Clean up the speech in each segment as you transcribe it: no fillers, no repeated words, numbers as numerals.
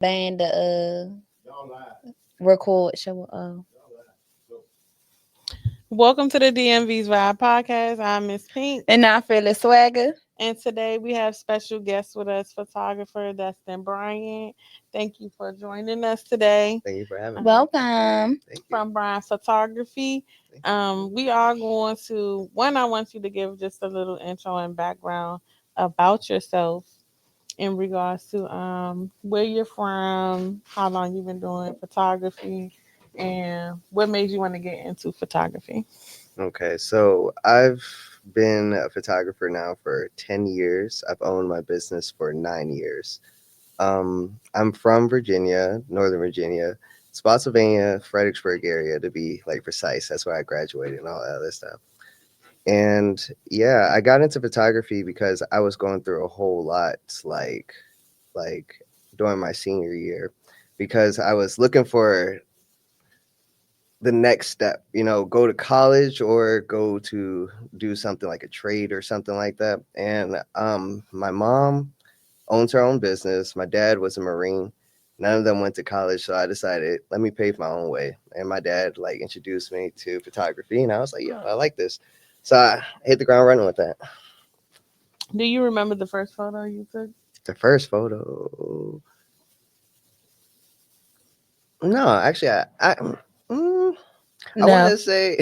band to record show. Welcome to the DMV's Vibe Podcast. I'm Miss Pink. And I feel the swagger. And today we have special guests with us, photographer Dustin Bryant. Thank you for joining us today. Thank you for having me. Welcome. From Bryant Photography. We are going to, I want you to give just a little intro and background about yourself in regards to where you're from, how long you've been doing photography, and what made you want to get into photography. Okay, so I've been a photographer now for 10 years. I've owned my business for 9 years. I'm from Virginia, Northern Virginia, Spotsylvania, Fredericksburg area to be like precise. That's where I graduated and all that other stuff. And yeah, I got into photography because I was going through a whole lot like during my senior year because I was looking for the next step, go to college or go to do something like a trade or something like that. And my mom owns her own business. My dad was a Marine. None of them went to college, so I decided, let me pave my own way. And my dad introduced me to photography, and I was like, yo, I like this. So I hit the ground running with that. Do you remember the first photo you took? The first photo? No, actually, I want to say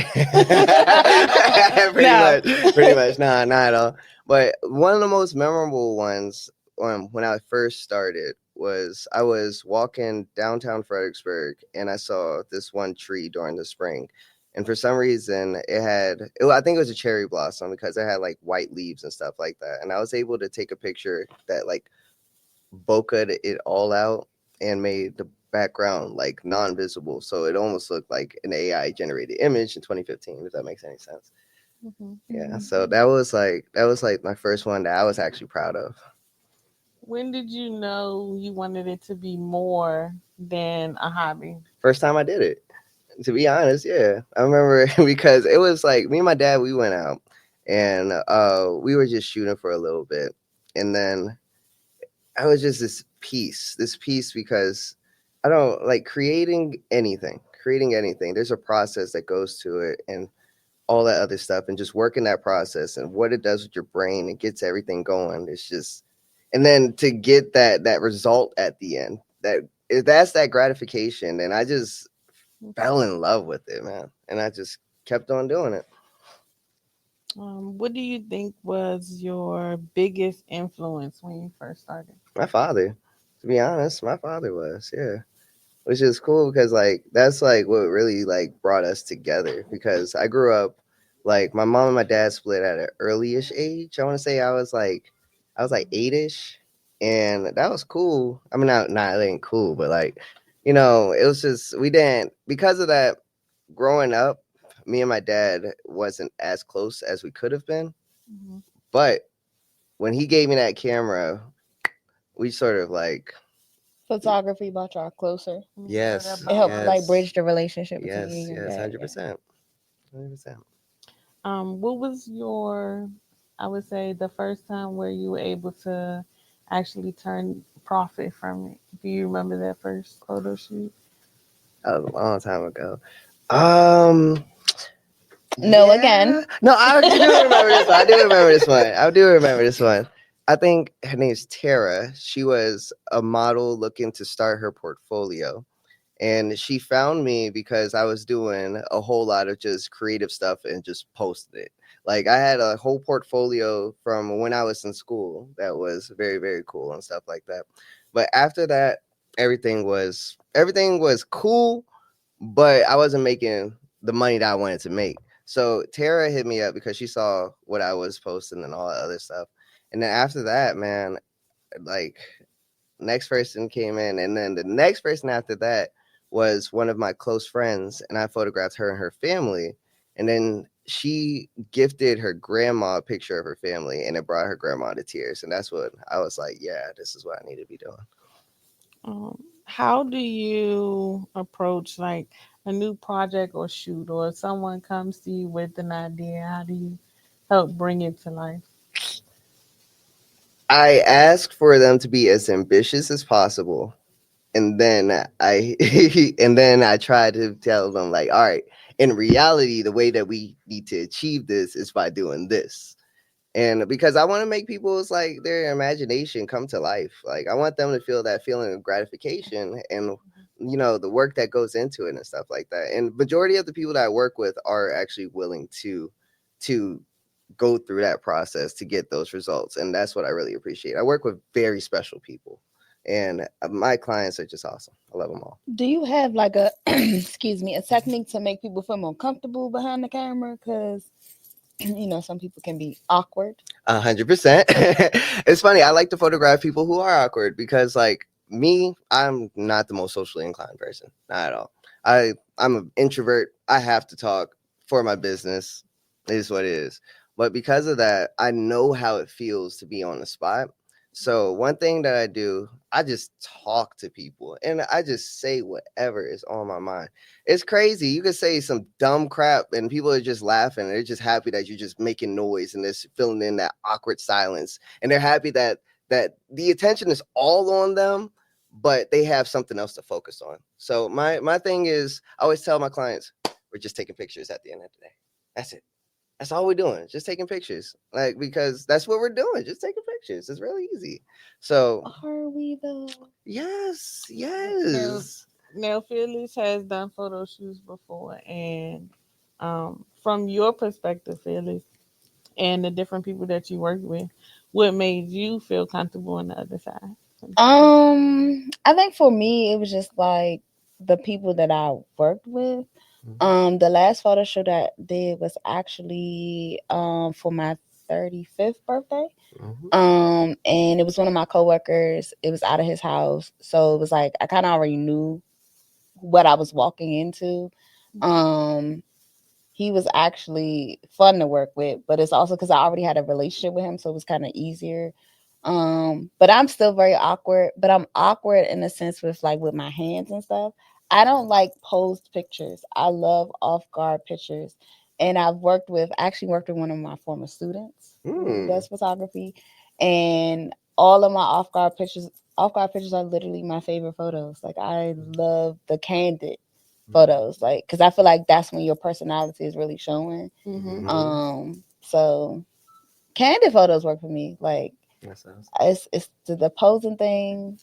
pretty much, nah, not at all. But one of the most memorable ones when I first started was I was walking downtown Fredericksburg and I saw this one tree during the spring. And for some reason, I think it was a cherry blossom because it had white leaves and stuff like that. And I was able to take a picture that bokeh'd it all out and made the background non-visible, so it almost looked like an AI generated image in 2015, if that makes any sense. Mm-hmm. Yeah, so that was my first one that I was actually proud of. When did you know you wanted it to be more than a hobby? First time I did it, to be honest. Yeah, I remember because it was me and my dad, we went out and we were just shooting for a little bit, and then I was just this piece because I don't like creating anything. There's a process that goes to it and all that other stuff, and just working that process and what it does with your brain. It gets everything going. It's just, and then to get that result at the end, that's that gratification. And I just fell in love with it, man. And I just kept on doing it. What do you think was your biggest influence when you first started? My father, to be honest, my father was, yeah. Which is cool because that's what really brought us together, because I grew up my mom and my dad split at an early-ish age. I want to say I was 8-ish, and that was cool. I mean, not it ain't cool, but it was just, we didn't, because of that. Growing up, me and my dad wasn't as close as we could have been. Mm-hmm. But when he gave me that camera, we sort of photography brought y'all closer. Yes, it helped bridge the relationship between you and your dad. 100%. What was your, I would say, the first time where you were able to actually turn profit from it? Do you remember that first photo shoot? That was a long time ago. No, again. No, I do remember this one. I do remember this one. I think her name's Tara. She was a model looking to start her portfolio. And she found me because I was doing a whole lot of just creative stuff and just posted it. I had a whole portfolio from when I was in school that was very, very cool and stuff like that. But after that, everything was cool, but I wasn't making the money that I wanted to make. So Tara hit me up because she saw what I was posting and all that other stuff. And then after that, man, next person came in, and then the next person after that was one of my close friends, and I photographed her and her family. And then she gifted her grandma a picture of her family, and it brought her grandma to tears. And that's what I was like, yeah, this is what I need to be doing. How do you approach a new project or shoot, or if someone comes to you with an idea, how do you help bring it to life? I ask for them to be as ambitious as possible, And then I and then I try to tell them like, all right, in reality, the way that we need to achieve this is by doing this. And because I want to make people's like their imagination come to life. Like I want them to feel that feeling of gratification and the work that goes into it and stuff like that. And majority of the people that I work with are actually willing to go through that process to get those results. And that's what I really appreciate. I work with very special people. And my clients are just awesome. I love them all. Do you have like a excuse me, a technique to make people feel more comfortable behind the camera? Because some people can be awkward. 100%. It's funny. I like to photograph people who are awkward because, like me, I'm not the most socially inclined person. Not at all. I'm an introvert. I have to talk for my business. It is what it is. But because of that, I know how it feels to be on the spot. So one thing that I do, I just talk to people and I just say whatever is on my mind. It's crazy. You could say some dumb crap and people are just laughing. They're just happy that you're just making noise and they're filling in that awkward silence. And they're happy that the attention is all on them, but they have something else to focus on. So my thing is, I always tell my clients, we're just taking pictures at the end of the day. That's it. That's all we're doing. Just taking pictures. Like, because that's what we're doing. Just taking pictures. It's really easy. So Are we though? yes, yes. Now, Fearless has done photo shoots before, and from your perspective, Fearless, and the different people that you worked with, what made you feel comfortable on the other side? I think for me it was just like the people that I worked with. The last photo shoot I did was actually for my 35th birthday. And it was one of my coworkers. It was out of his house. So it was like I kind of already knew what I was walking into. He was actually fun to work with, but it's also because I already had a relationship with him, so it was kind of easier. But I'm still very awkward, but I'm awkward in a sense with my hands and stuff. I don't like posed pictures. I love off guard pictures. And actually worked with one of my former students who does photography. And all of my off guard pictures are literally my favorite photos. Like I love the candid photos, like because I feel like that's when your personality is really showing. So candid photos work for me. Like it's the posing thing.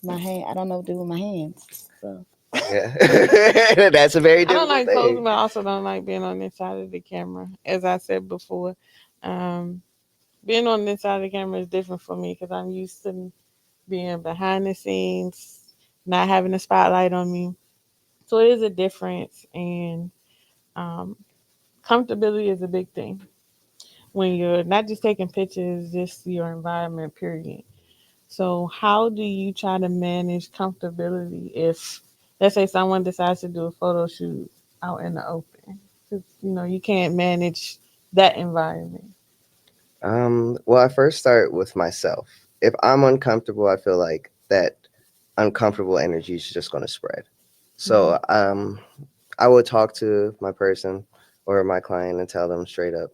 My hand, I don't know what to do with my hands. So yeah, that's a very I don't difficult like thing. posing, but I also don't like being on this side of the camera. As I said before, being on this side of the camera is different for me because I'm used to being behind the scenes, not having a spotlight on me. So it is a difference, and um, comfortability is a big thing when you're not just taking pictures, just your environment, period. So, how do you try to manage comfortability if, let's say, someone decides to do a photo shoot out in the open? 'Cause, you can't manage that environment. Well, I first start with myself. If I'm uncomfortable, I feel like that uncomfortable energy is just going to spread. So, I would talk to my person or my client and tell them straight up,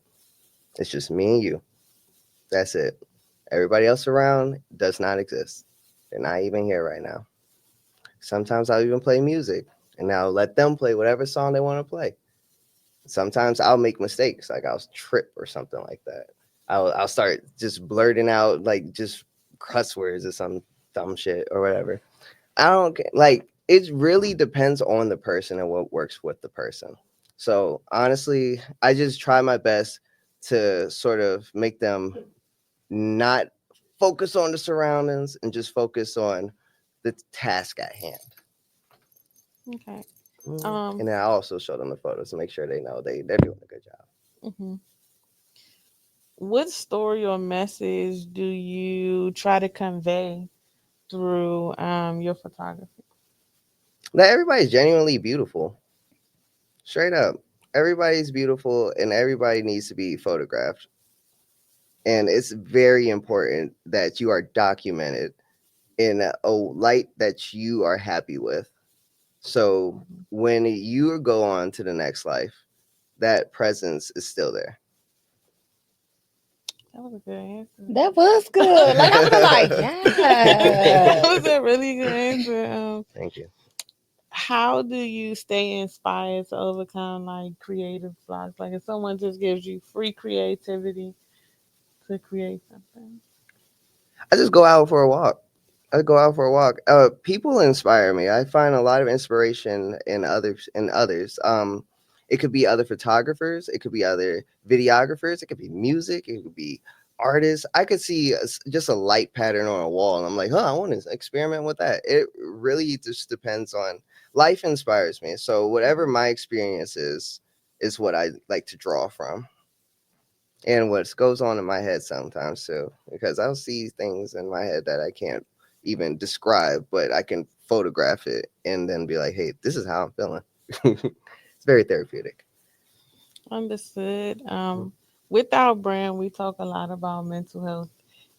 it's just me and you. That's it. Everybody else around does not exist. They're not even here right now. Sometimes I'll even play music and I'll let them play whatever song they want to play. Sometimes I'll make mistakes, like I'll trip or something like that. I'll start just blurting out like just cuss words or some dumb shit or whatever. I don't like it really depends on the person and what works with the person. So honestly, I just try my best to sort of make them not focus on the surroundings and just focus on the task at hand. Okay. And then I also show them the photos to make sure they know they're doing a good job. hmm What story or message do you try to convey through your photography? That everybody's genuinely beautiful. Straight up. Everybody's beautiful and everybody needs to be photographed. And it's very important that you are documented in a light that you are happy with. So when you go on to the next life, that presence is still there. That was a good answer. That was good. Like, I was like, That was yeah. a really good answer. Thank you. How do you stay inspired to overcome like creative blocks? Like if someone just gives you free creativity to create something. I just go out for a walk. I go out for a walk. People inspire me. I find a lot of inspiration in others. It could be other photographers. It could be other videographers. It could be music. It could be artists. I could see just a light pattern on a wall, and I'm like, I want to experiment with that. It really just depends on life. Inspires me. So whatever my experience is what I like to draw from, and what goes on in my head sometimes too, because I'll see things in my head that I can't even describe, but I can photograph it and then be like, hey, this is how I'm feeling. It's very therapeutic. Understood. With our brand, we talk a lot about mental health,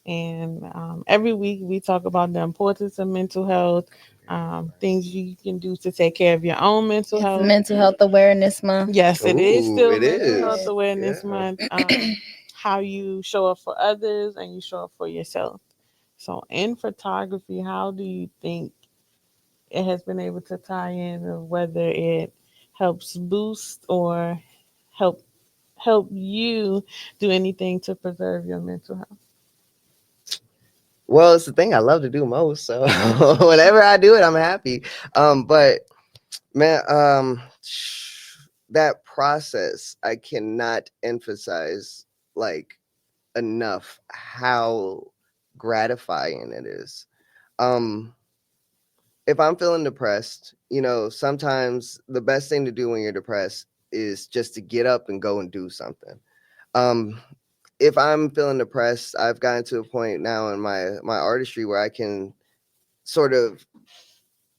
and every week we talk about the importance of mental health, things you can do to take care of your own mental It's health. Mental Health Awareness Month. Yes, it is Ooh, still it Mental Health is. Awareness Yeah. Month. How you show up for others and you show up for yourself. So, in photography, how do you think it has been able to tie in, or whether it helps boost or help you do anything to preserve your mental health? Well, it's the thing I love to do most. So whenever I do it, I'm happy. But man, that process, I cannot emphasize like enough how gratifying it is. Um, if I'm feeling depressed, sometimes the best thing to do when you're depressed is just to get up and go and do something. Um, if I'm feeling depressed, I've gotten to a point now in my artistry where I can sort of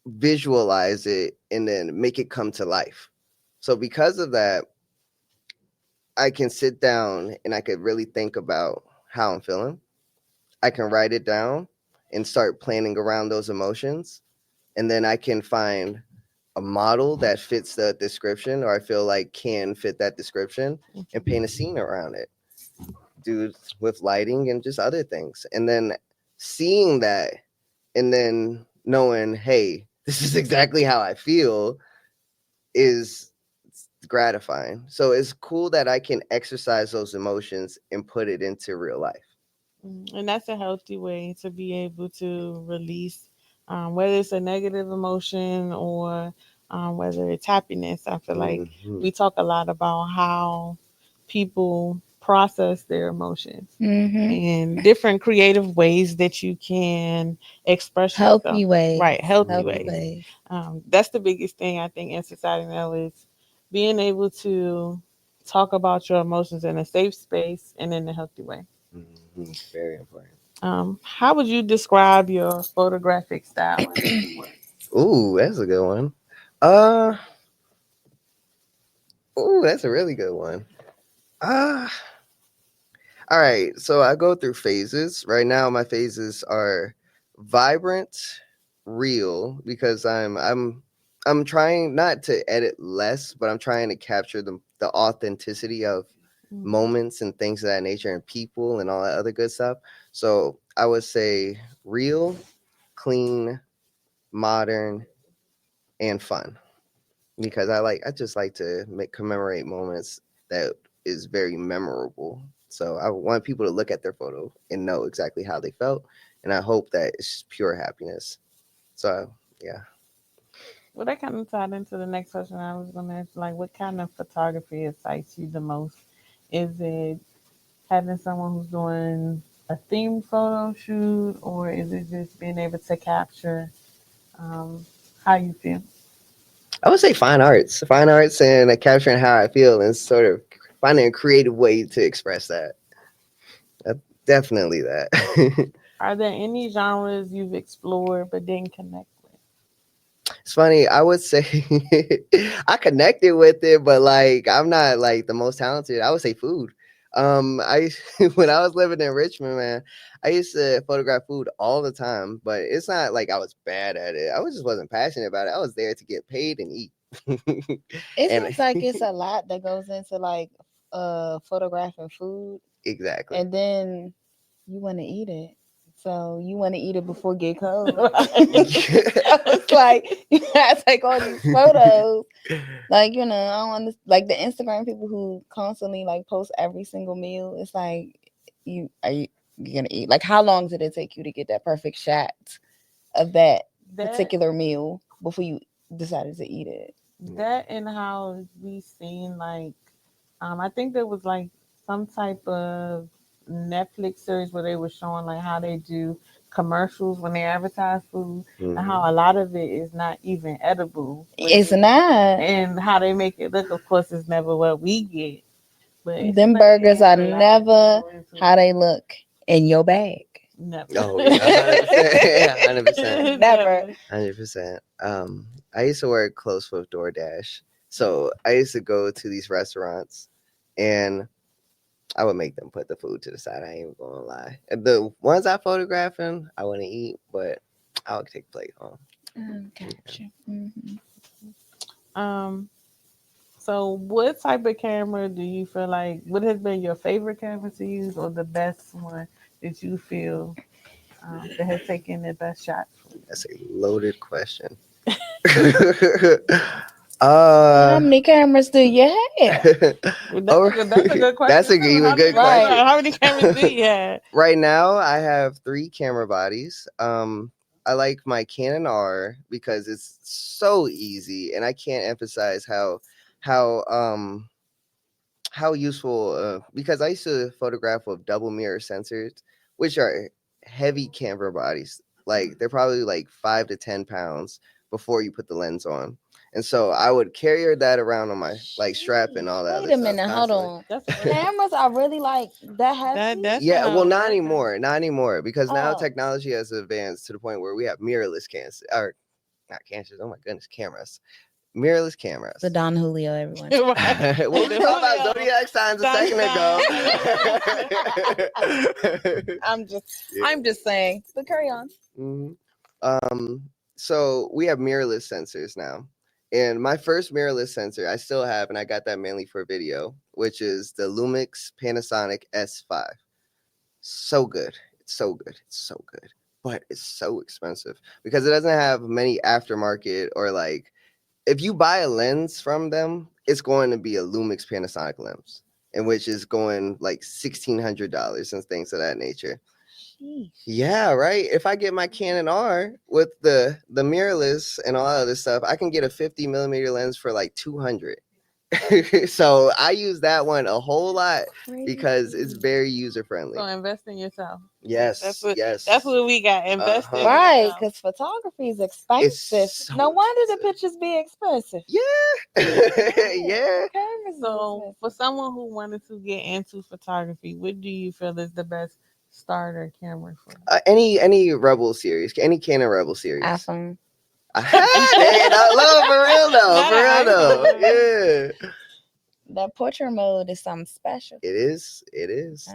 visualize it and then make it come to life. So because of that, I can sit down and I could really think about how I'm feeling. I can write it down and start planning around those emotions. And then I can find a model that fits the description, or I feel like can fit that description, and paint a scene around it. Do with lighting and just other things. And then seeing that and then knowing, hey, this is exactly how I feel is gratifying. So it's cool that I can exercise those emotions and put it into real life. And that's a healthy way to be able to release, whether it's a negative emotion or whether it's happiness. I feel like Mhm. we talk a lot about how people process their emotions Mm-hmm. and different creative ways that you can express yourself. Healthy ways. Right, healthy Healthy ways. ways. That's the biggest thing I think in society now is being able to talk about your emotions in a safe space and in a healthy way. Very important. How would you describe your photographic style? Ooh, that's a good one. Uh, ooh, that's a really good one. Uh, all right. So I go through phases. Right now, my phases are vibrant, real, because I'm trying not to edit less, but I'm trying to capture the authenticity of moments and things of that nature and people and all that other good stuff. So I would say real, clean, modern, and fun, because I just like to commemorate moments that is very memorable. So I want people to look at their photo and know exactly how they felt, and I hope that it's pure happiness. So yeah. Well, that kind of tied into the next question I was going to ask. Like, what kind of photography excites you the most? Is it having someone who's doing a themed photo shoot, or is it just being able to capture um, how you feel? I would say fine arts, and capturing how I feel and sort of finding a creative way to express that. Definitely that. Are there any genres you've explored but didn't connect with? It's funny. I would say I connected with it, but like I'm not like the most talented. I would say food. I when I was living in Richmond, man, I used to photograph food all the time, but it's not like I was bad at it. Just wasn't passionate about it. I was there to get paid and eat. It And seems like it's a lot that goes into like photographing food. Exactly. and then you want to eat it. So you want to eat it before it get cold. Right. So it's like you gotta take all these photos. Like, I don't want like the Instagram people who constantly like post every single meal. It's like you gonna eat? Like, how long did it take you to get that perfect shot of that That particular meal before you decided to eat it? that and how we seen like I think there was like some type of Netflix series where they were showing like how they do commercials when they advertise food and how a lot of it is not even edible. It's not. And how they make it look, of course, is never what we get. But it Them seems like they burgers are have a lot never go into how it. they look in your bag. Never. Oh yeah, 100%. Never. 100%. I used to work close with DoorDash, so I used to go to these restaurants, and I would make them put the food to the side. I ain't even gonna lie. And the ones I photographing, I wouldn't eat, but I would take plate home. Gotcha. Mhm. So what type of camera do you feel like? What has been your favorite camera to use, or the best one that you feel that has taken the best shots? That's a loaded question. How many cameras do you have? That's a good question. That's a even good question. How many cameras do you have? Right now, I have 3 camera bodies. I like my Canon R because it's so easy, and I can't emphasize how how useful. Because I used to photograph with double mirror sensors, which are heavy camera bodies. Like they're probably like 5 to 10 pounds before you put the lens on. And so I would carry that around on my like strap and all that. Wait a minute, hold on. Cameras are really like that heavy? Yeah, well, not anymore. Not anymore because now Oh. technology has advanced to the point where we have mirrorless cameras, or not cameras. Oh my goodness, cameras, mirrorless cameras. The Don Julio, everyone. Well, we talked about zodiac signs a second ago. I'm just saying. But carry on. So we have mirrorless sensors now. And my first mirrorless sensor I still have, and I got that mainly for video, which is the Lumix Panasonic S5. So good. It's so good. It's so good. But it's so expensive because it doesn't have many aftermarket, or like if you buy a lens from them, it's going to be a Lumix Panasonic lens, and which is going like $1,600 and things of that nature. Sheesh. Yeah, right. If I get my Canon R with the mirrorless and all that other stuff, I can get a 50mm lens for like $200. So I use that one a whole lot because it's very user friendly. So invest in yourself. Yes, That's what we got. Invest in Right, yourself. because photography is expensive. so No wonder the pictures be expensive. Yeah. Yeah. Cameras So for someone who wanted to get into photography, what do you feel is the best starter camera for? Any Rebel series, any Canon Rebel series. iPhone. For real though. Yeah. That portrait mode is something special. It is.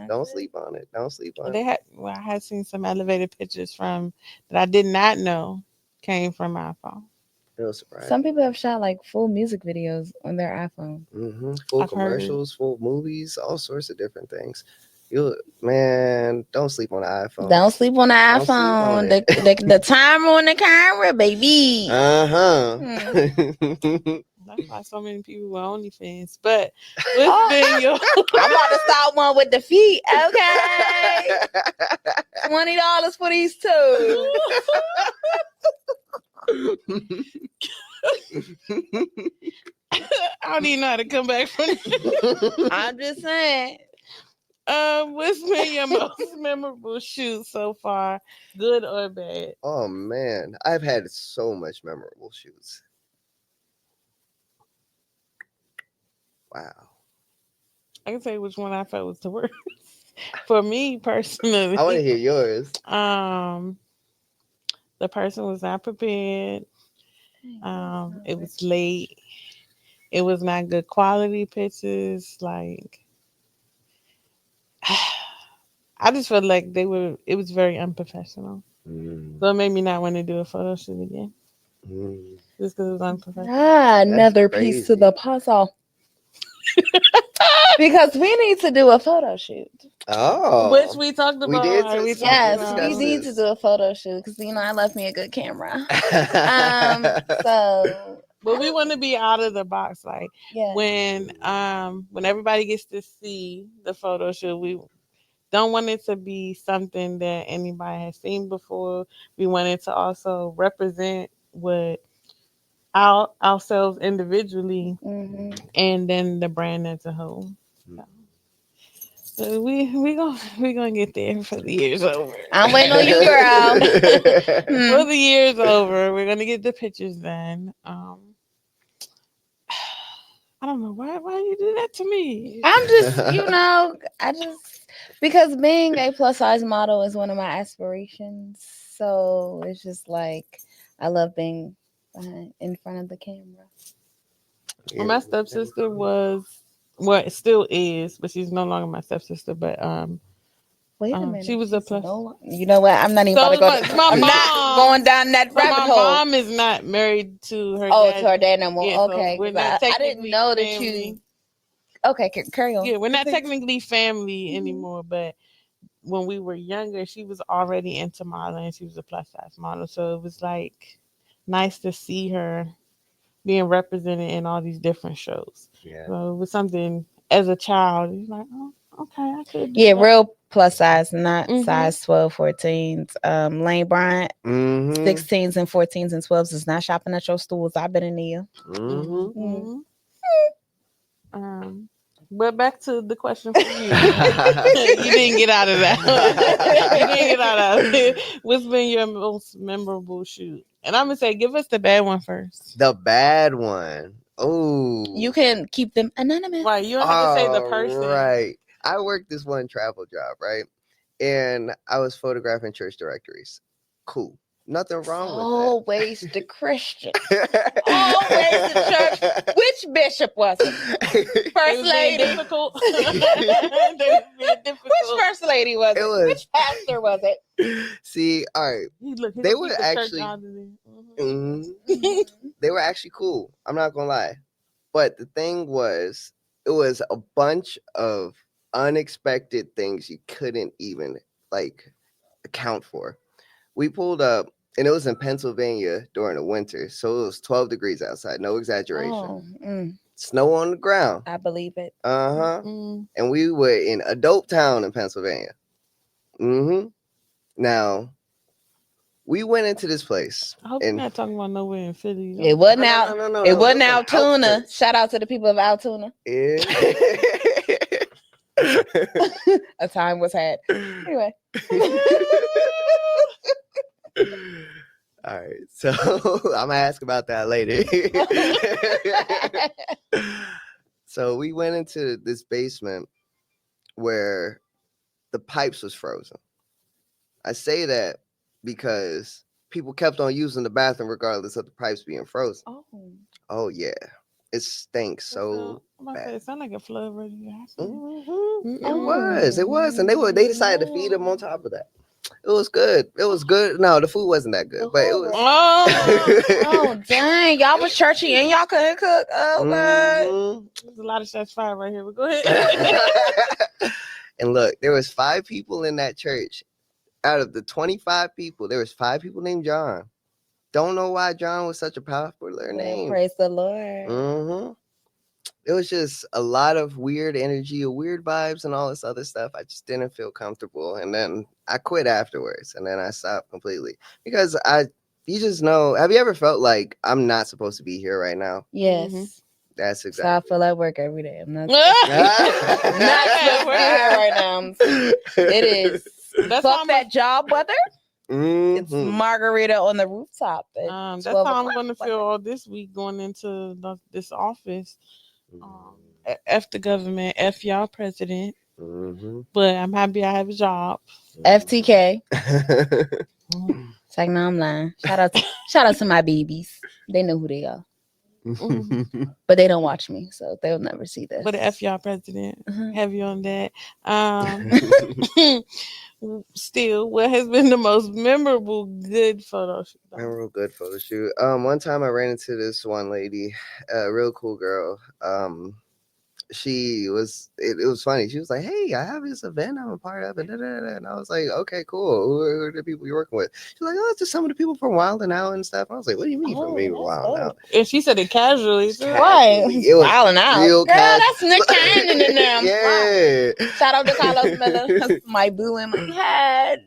Don't it. sleep on it. Don't sleep on They it. had. Well, I had seen some elevated pictures from that I did not know came from my phone. No surprise. Some people have shot like full music videos on their iPhone. Full I've heard it. commercials, full movies, all sorts of different things. Don't sleep on the iPhone. Don't sleep on the Don't sleep on iPhone. The timer on the camera, baby. That's why so many people were OnlyFans. But what's been your? I'm about to start one with the feet. Okay, $20 for these two. I don't even know how to come back from that. I'm just saying. What's been your most memorable shoot so far, good or bad? Oh man, I've had so much memorable shoots. Wow. I can tell you which one I felt was the worst. For me personally, I want to hear yours. The person was not prepared. It was late. It was not good quality pictures. Like, I just felt like it was very unprofessional. So it made me not want to do a photo shoot again. Just because it was unprofessional. Another piece to the puzzle. Because we need to do a photo shoot. Oh, Which we talked about. We did right? We discuss- talked Yes, about we discuss need this. to do a photo shoot because I love me a good camera. So But we want to be out of the box, like yeah. when everybody gets to see the photo shoot, we don't want it to be something that anybody has seen before. We want it to also represent what ourselves individually Mhm. and then the brand as a whole. So we gonna get there for the year's over. I'm waiting on you, girl. For the year's over, we're gonna get the pictures done. I don't know why you do that to me. I'm just, because being a plus size model is one of my aspirations. So it's just like I love being in front of the camera. Yeah. My stepsister was, well, it still is, but she's no longer my stepsister. But Wait a minute. she was a She's plus. you know what? I'm not even So about to go. my I'm mom- not going down that So rabbit my hole. mom is not married to her. Oh, dad. to her dad no more. Yeah, so Okay, we're 'cause not I didn't technically know that family. you. Okay, carry on. Yeah, we're not Please. technically family Mhm. anymore, but when we were younger, she was already into modeling. She was a plus size model, so it was like nice to see her being represented in all these different shows. Yeah. So it was something as a child, you're like, oh, okay, I could. Do Yeah, that. real plus size, not Mhm. size 12, 14s. Lane Bryant, Mhm. 16s and 14s and 12s is not shopping at your stores. I've been in there. Mhm. Mhm. But back to the question for you. You didn't get out of that. You didn't get out of it. What's been your most memorable shoot? And I'm gonna say, give us the bad one first. The bad one. Oh, You can keep them anonymous. Right, you don't have to say the person. Right. I worked this one travel job, right? And I was photographing church directories. Cool. Nothing wrong Always the Christian. with that. Always the church. Which bishop was it? They First was being lady. difficult. They was being difficult. Which first lady was it? It was- Which pastor was it? See, all right. He They keep were the church actually- out of there. Mhm. Mhm. They were actually cool. I'm not gonna lie. But the thing was, it was a bunch of unexpected things you couldn't even like account for. We pulled up and it was in Pennsylvania during the winter. So it was 12 degrees outside, no exaggeration. Oh, Snow on the ground. I believe it. Uh-huh. Mm. And we were in a dope town in Pennsylvania. Mm-hmm. Now, we went into this place. I hope you're And not talking about nowhere in Philly. It wasn't out. No, It wasn't was on Altoona. outskirts. Shout out to the people of Altoona. Yeah. A time was had. Anyway. All right, so I'm gonna ask about that later. So we went into this basement where the pipes was frozen. I say that because people kept on using the bathroom regardless of the pipes being frozen. Oh. Oh yeah, it stinks so. I'm about to say, it sound like a flood ready to happen. Mhm. Mm-mm. It was, and they decided to feed them on top of that. It was good. It was good. No, the food wasn't that good, but it was. Oh, Oh dang. Y'all was churchy and y'all couldn't cook. Oh god. Mhm. there's a lot of shots fired right here, but go ahead. And look, there was 5 people in that church. Out of the 25 people, there was 5 people named John. Don't know why John was such a popular name. Praise the Lord. Mm-hmm. It was just a lot of weird energy, weird vibes, and all this other stuff. I just didn't feel comfortable, and then I quit afterwards, and then I stopped completely because you just know. Have you ever felt like I'm not supposed to be here right now? Yes. Mhm. That's So I exactly. feel at work every day. I'm not Not supposed to be here right now. It is. That's how Fuck that job weather. It's Mhm. margarita on the rooftop. At That's 12 how I'm o'clock. going to feel all this week going into this office. F the government, F y'all president. Mhm. But I'm happy I have a job. FTK. It's like, no, I'm lying. Shout out to my babies. They know who they are. But they don't watch me, so they'll never see this. But the F y'all president. Mhm. Heavy on that. Still, what has been the most memorable good photo shoot? A real good photo shoot. One time I ran into this one lady, a real cool girl. it was funny. She was like, "Hey, I have this event I'm a part of," and and I was like, "Okay, cool. Who are the people you're working with?" She's like, "Oh, it's just some of the people from Wild and Out and stuff." I was like, "What do you mean from me that's Wild and Out?" dope. And she said it casually. Too. Right. It was Wilding out. real Girl, casual. that's Nick Cannon in them. Yeah. Shout out to Carlos Miller. That's my boo in my head.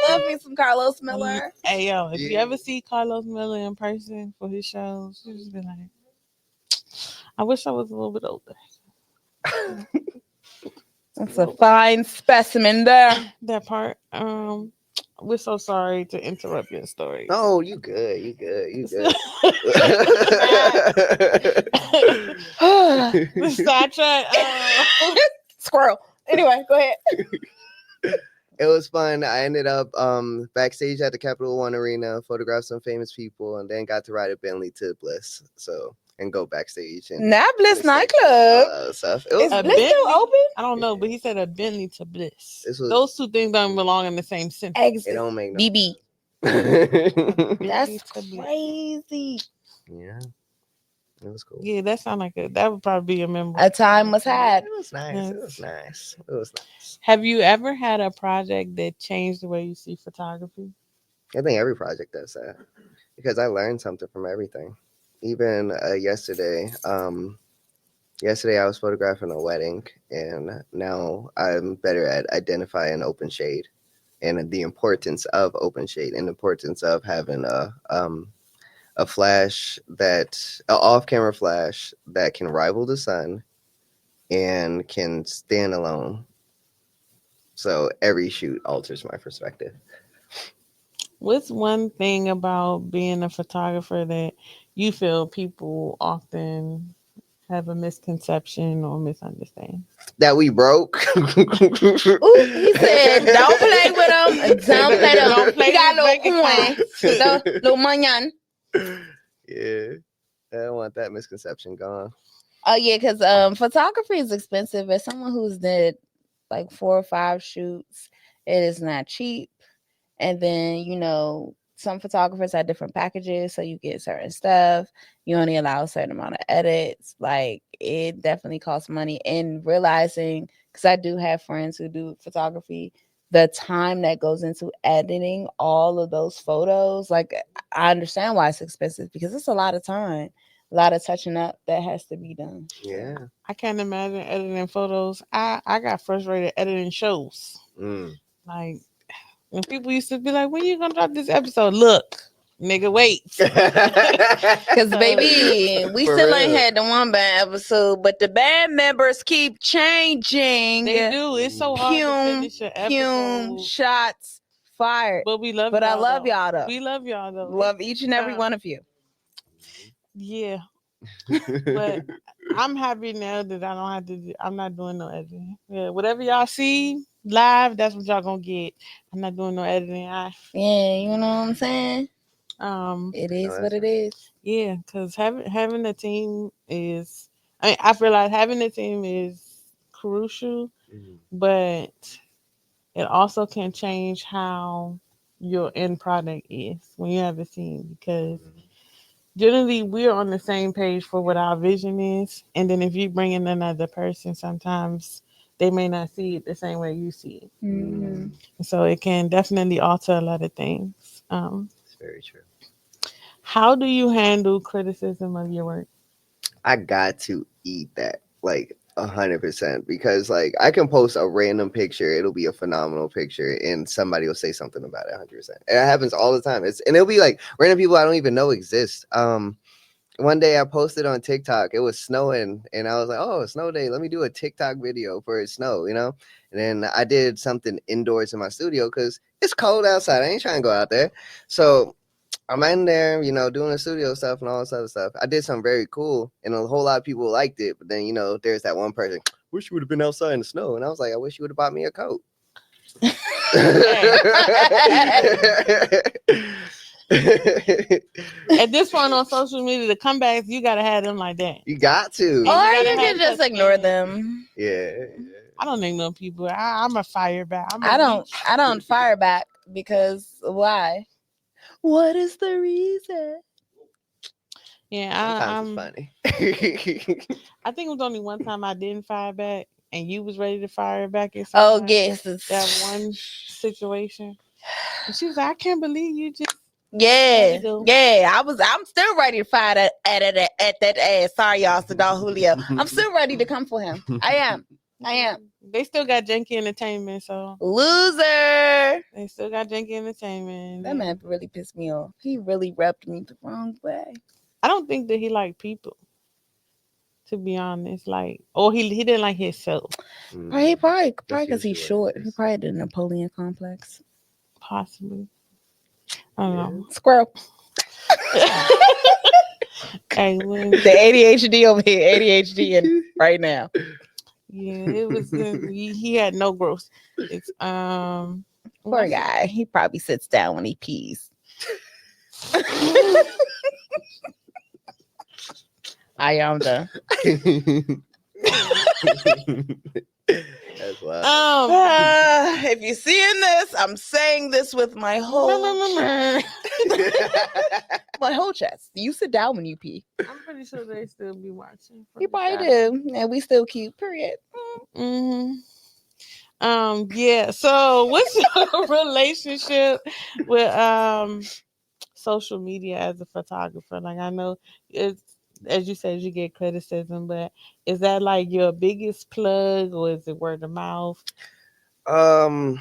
Love me some Carlos Miller. Hey yo, if you Yeah. ever see Carlos Miller in person for his shows, you just be like, I wish I was a little bit older. That's a fine specimen there. That part. We're so sorry to interrupt your story. No, you good. You good. You good. The sidetrack. Squirrel. Anyway, go ahead. It was fun. I ended up backstage at the Capital One Arena, photographed some famous people, and then got to ride a Bentley to Bliss. So and go backstage and Now Bliss and all nightclub. that stuff. It Is was A Bliss still Bentley? open? I don't know, but he said a Bentley to Bliss. This was- Those two things don't belong in the same sentence. it Exit. don't make no BB. sense. That's to Bliss. crazy. Yeah, it was cool. Yeah, that sound like that would probably be a memory. A time was had. It was nice. It was nice. It was nice. Have you ever had a project that changed the way you see photography? I think every project does that because I learned something from everything. Even yesterday I was photographing a wedding, and now I'm better at identifying open shade and the importance of open shade and the importance of having a flash an off-camera flash that can rival the sun and can stand alone. So every shoot alters my perspective. What's one thing about being a photographer that you feel people often have a misconception or misunderstand? That we broke. Ooh, he said, don't play with them. Don't play them. Don't play He got with little bank coin. Little manyan. Yeah. I don't want that misconception gone. Oh yeah, because photography is expensive. As someone who's did like 4 or 5 shoots, it is not cheap. And then some photographers have different packages, so you get certain stuff. You only allow a certain amount of edits. Like it definitely costs money. And realizing, because I do have friends who do photography, the time that goes into editing all of those photos, like I understand why it's expensive because it's a lot of time. A lot of touching up that has to be done. Yeah. I can't imagine editing photos. I got frustrated editing shows. Like when people used to be like, when you gonna drop this episode? Look, nigga, wait. Because baby, we For still ain't real. had the one band episode, but the band members keep changing. They do. It's so hard to finish an episode. Shots fired. But we love But y'all. I love though. y'all though. We love y'all though. Love each and every one of you. Yeah. But I'm happy now that I don't have to. I'm not doing no editing. Yeah, whatever y'all see live, that's what y'all gonna get. I'm not doing no editing. Yeah, you know what I'm saying? It is No, what it is. Yeah, because having a team is. I feel like having a team is crucial, but it also can change how your end product is when you have a team because. Generally, we're on the same page for what our vision is, and then if you bring in another person, sometimes they may not see it the same way you see it. Mm-hmm. So it can definitely alter a lot of things. It's very true. How do you handle criticism of your work? I got to eat that like 100% because like I can post a random picture, it'll be a phenomenal picture, and somebody will say something about it 100%. And it happens all the time. And it'll be like random people I don't even know exist. One day I posted on TikTok, it was snowing, and I was like, oh, snow day, let me do a TikTok video for it snow, And then I did something indoors in my studio because it's cold outside. I ain't trying to go out there. So I'm in there, doing the studio stuff and all this other stuff. I did something very cool, and a whole lot of people liked it. But then, there's that one person, wish you would have been outside in the snow. And I was like, I wish you would have bought me a coat. At this point on social media, the comebacks, you got to have them like that. You got to. Or gotta you have can just touch ignore screen. them. Yeah. I don't ignore people. I'm a fire back. I don't fire back because why? What is the reason? Yeah, Sometimes it's funny. I think it was only one time I didn't fire back, and you was ready to fire back at Oh someone. yes, That one situation, and she was like, "I can't believe you just." yeah, Illegal. yeah. I'm still ready to fire at that ass. Sorry, y'all, Sadal Julio. I'm still ready to come for him. I am. They still got Janky Entertainment, so Loser. they still got Janky Entertainment. That man really pissed me off. He really rubbed me the wrong way. I don't think that he liked people. To be honest, like, or he didn't like himself. He probably That's because he's usually what it short. He is. probably had the Napoleon complex. Possibly. I don't know. Squirrel. Hey, when, The ADHD over here, ADHD and right now. yeah, it was. He had no growth. It's Poor what's it- guy. He probably sits down when he pees. I am done. That's wild. If you're seeing this, I'm saying this with my whole my whole chest. You sit down when you pee. I'm pretty sure they still be watching. You probably do, and we still cute. Period. Mm-hmm. Yeah. So, what's your relationship with social media as a photographer? Like, I know it's as you said, you get criticism, but is that like your biggest plug, or is it word of mouth? Um,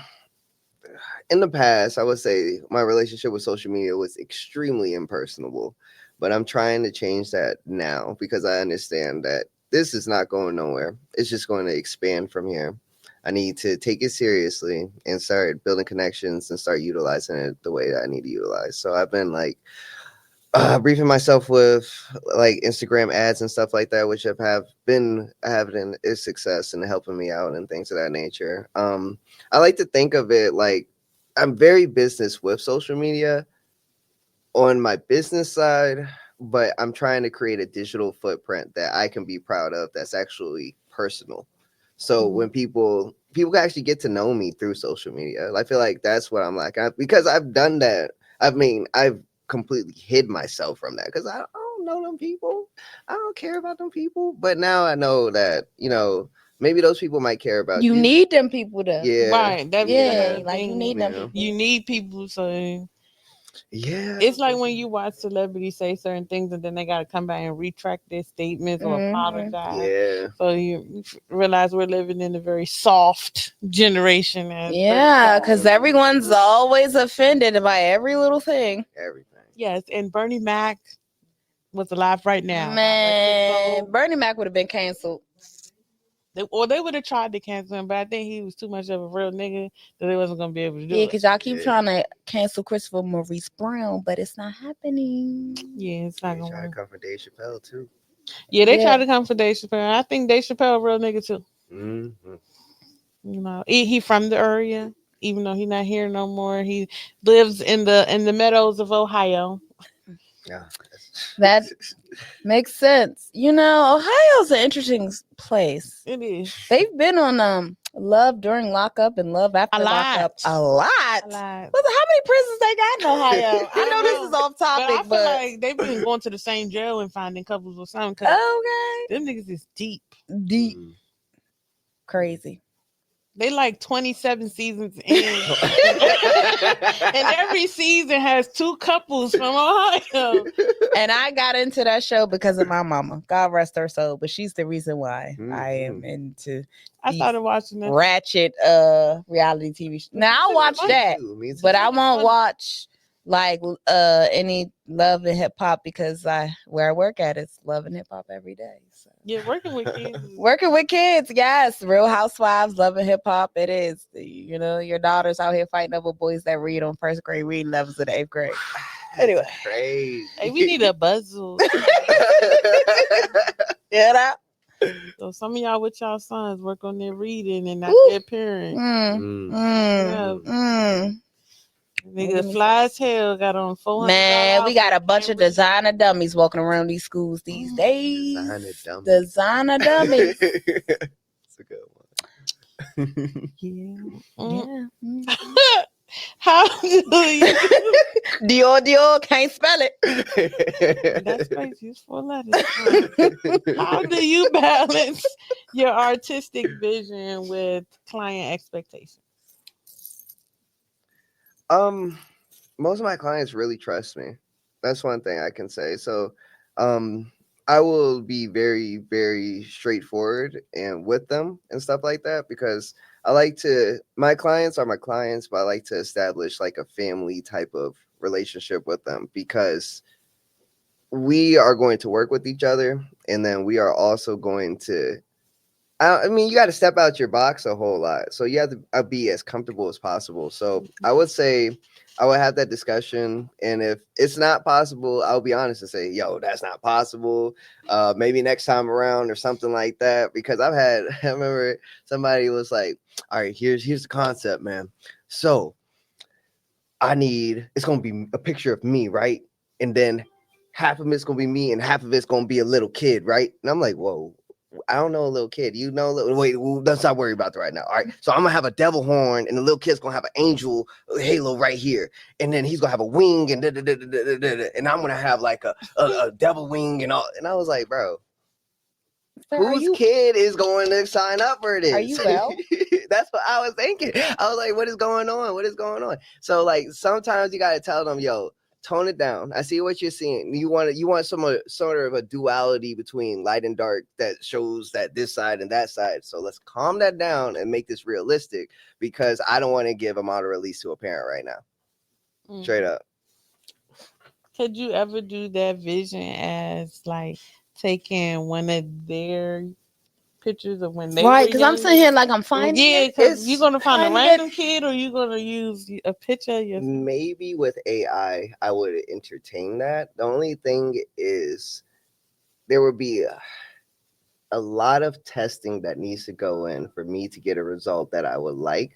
in the past, I would say my relationship with social media was extremely impersonable, but I'm trying to change that now because I understand that this is not going nowhere. It's just going to expand from here. I need to take it seriously and start building connections and start utilizing it the way that I need to utilize. So I've been like briefing myself with like Instagram ads and stuff like that, which have been having a success and helping me out and things of that nature. I like to think of it like I'm very business with social media on my business side, but I'm trying to create a digital footprint that I can be proud of that's actually personal. So when people can actually get to know me through social media, I feel like that's what I'm like. Because I've done that. I mean, I've completely hid myself from that because I don't know them people. I don't care about them people. But now I know that, maybe those people might care about You you. need them people to. Yeah. Right. That be Yeah, another like you thing. need them Yeah. people. You need people, so Yeah. it's like when you watch celebrities say certain things and then they got to come back and retract their statements or Mhm. apologize. Yeah. So you realize we're living in a very soft generation. Yeah, because everyone's always offended by every little thing. Everything. Yes, and Bernie Mac was alive right now. Man, Bernie Mac would have been canceled. They would have tried to cancel him, but I think he was too much of a real nigga that they wasn't gonna be able to do Yeah, it. because y'all keep Yeah. trying to cancel Christopher Maurice Brown, but it's not happening. Yeah, it's not They gonna try to work. come for Dave Chappelle too. Yeah, they Yeah. tried to come for Dave Chappelle. I think Dave Chappelle a real nigga too. Mm-hmm. You know, he from the area, even though he's not here no more. He lives in the meadows of Ohio. Yeah. That makes sense. Ohio's an interesting place. It is They've been on Love During Lockup and Love After A lot. Lockup a lot. a lot. How many prisons they got in Ohio? I know this is off But I topic, feel but like they've been going to the same jail and finding couples or something. 'Cause okay. them niggas is deep. Deep. Crazy. They like 27 seasons in. And every season has two couples from Ohio. And I got into that show because of my mama. God rest her soul. But she's the reason why I am into I started watching that. ratchet reality TV shows. Now I'll watch that. Me too. But I won't watch like any Love and Hip Hop because where I work at is Love and Hip Hop every day. So Yeah, working with kids. working with kids, yes. Real Housewives, Love and Hip Hop, it is. Your daughter's out here fighting over boys that read on first grade reading levels of the 8th grade. Anyway. Crazy. Hey, we need a buzzle. Yeah. So some of y'all with y'all sons work on their reading and not Ooh. their parents. Nigga, fly as hell got on $400. Man, we got a bunch of designer dummies walking around these schools these days. Designer dummies. It's a good one. Yeah. Yeah. How do you? Dior, can't spell it. That space used for letters. How do you balance your artistic vision with client expectations? Most of my clients really trust me. That's one thing I can say. So, I will be very, very straightforward and with them and stuff like that because I like to. My clients are my clients, but I like to establish like a family type of relationship with them because we are going to work with each other, and then we are also going to. I mean, you got to step out your box a whole lot. So you have to be as comfortable as possible. So I would say I would have that discussion. And if it's not possible, I'll be honest and say, yo, that's not possible. Maybe next time around or something like that. Because I remember somebody was like, all right, here's the concept, man. So it's going to be a picture of me, right? And then half of it's going to be me and half of it's going to be a little kid, right? And I'm like, whoa. I don't know a little kid. You know, wait, let's not worry about that right now. All right. So I'm gonna have a devil horn, and the little kid's gonna have an angel halo right here, and then he's gonna have a wing, and and I'm gonna have like a devil wing and all. And I was like, bro, Sir, whose kid is going to sign up for this? Are you well? That's what I was thinking. I was like, what is going on? What is going on? So like sometimes you gotta tell them, yo, tone it down. I see what you're seeing. You want some sort of a duality between light and dark that shows that this side and that side. So let's calm that down and make this realistic because I don't want to give a model release to a parent right now. Straight up. Could you ever do that vision as like taking one of their pictures of when they Right, were because I'm younger? sitting here like I'm finding Yeah, it. because you're gonna find a trying to random kid, or you're gonna use a picture of yourself. Maybe with AI, I would entertain that. The only thing is there would be a lot of testing that needs to go in for me to get a result that I would like.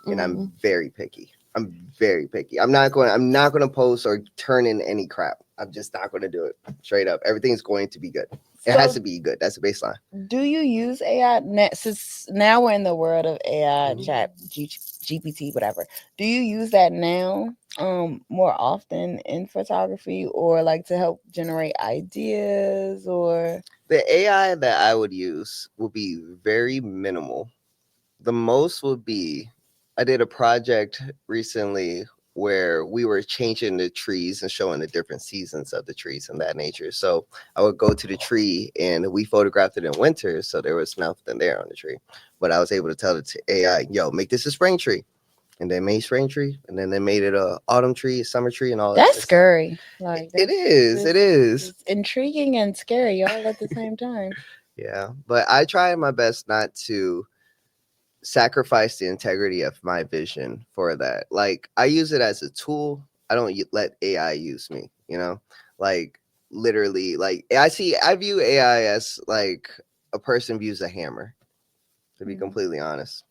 And I'm very picky. I'm not going to post or turn in any crap. I'm just not going to do it. Straight up. Everything's going to be good. It has to be good. That's the baseline. Do you use AI since now we're in the world of AI, chat, GPT, whatever? Do you use that now more often in photography or like to help generate ideas or? The AI that I would use will be very minimal. The most would be I did a project recently where we were changing the trees and showing the different seasons of the trees and that nature. So I would go to the tree and we photographed it in winter. So there was nothing there on the tree. But I was able to tell the AI, yo, make this a spring tree. And they made spring tree. And then they made it a autumn tree, a summer tree, and all that. That's scary. Like it is. It's intriguing and scary all at the same time. Yeah. But I try my best not to sacrifice the integrity of my vision for that. Like I use it as a tool. I don't let AI use me, like literally, like I view AI as like a person views a hammer, to be completely honest.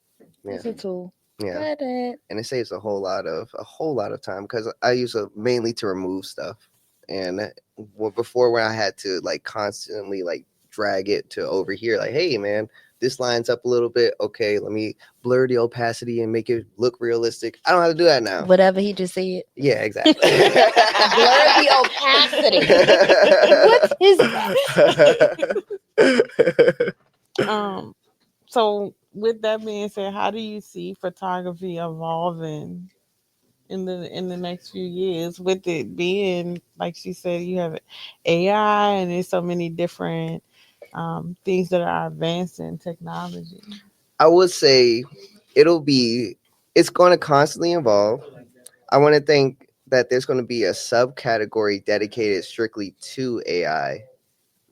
Yeah. It's a tool. Yeah. And it saves a whole lot of time because I use it mainly to remove stuff. And before when I had to like constantly like drag it to over here, like, hey man, this lines up a little bit. Okay, let me blur the opacity and make it look realistic. I don't have to do that now. Whatever he just said. Yeah, exactly. Blur the opacity. What is that? So with that being said, how do you see photography evolving in the next few years? With it being, like she said, you have AI and there's so many different things that are advancing technology. I would say it's going to constantly evolve. I want to think that there's going to be a subcategory dedicated strictly to AI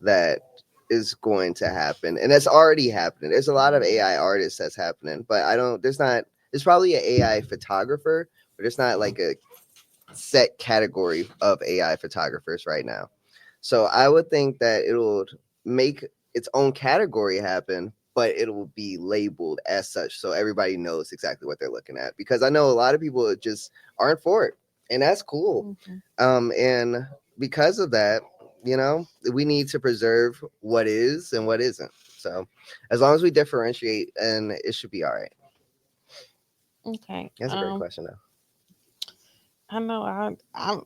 that is going to happen. And that's already happening. There's a lot of AI artists that's happening, but there's probably an AI photographer, but it's not like a set category of AI photographers right now. So I would think that it'll make its own category happen, but it will be labeled as such so everybody knows exactly what they're looking at. Because I know a lot of people just aren't for it, and that's cool. And because of that, we need to preserve what is and what isn't. So as long as we differentiate, and it should be all right. Okay. That's a great question, though. I know. I'm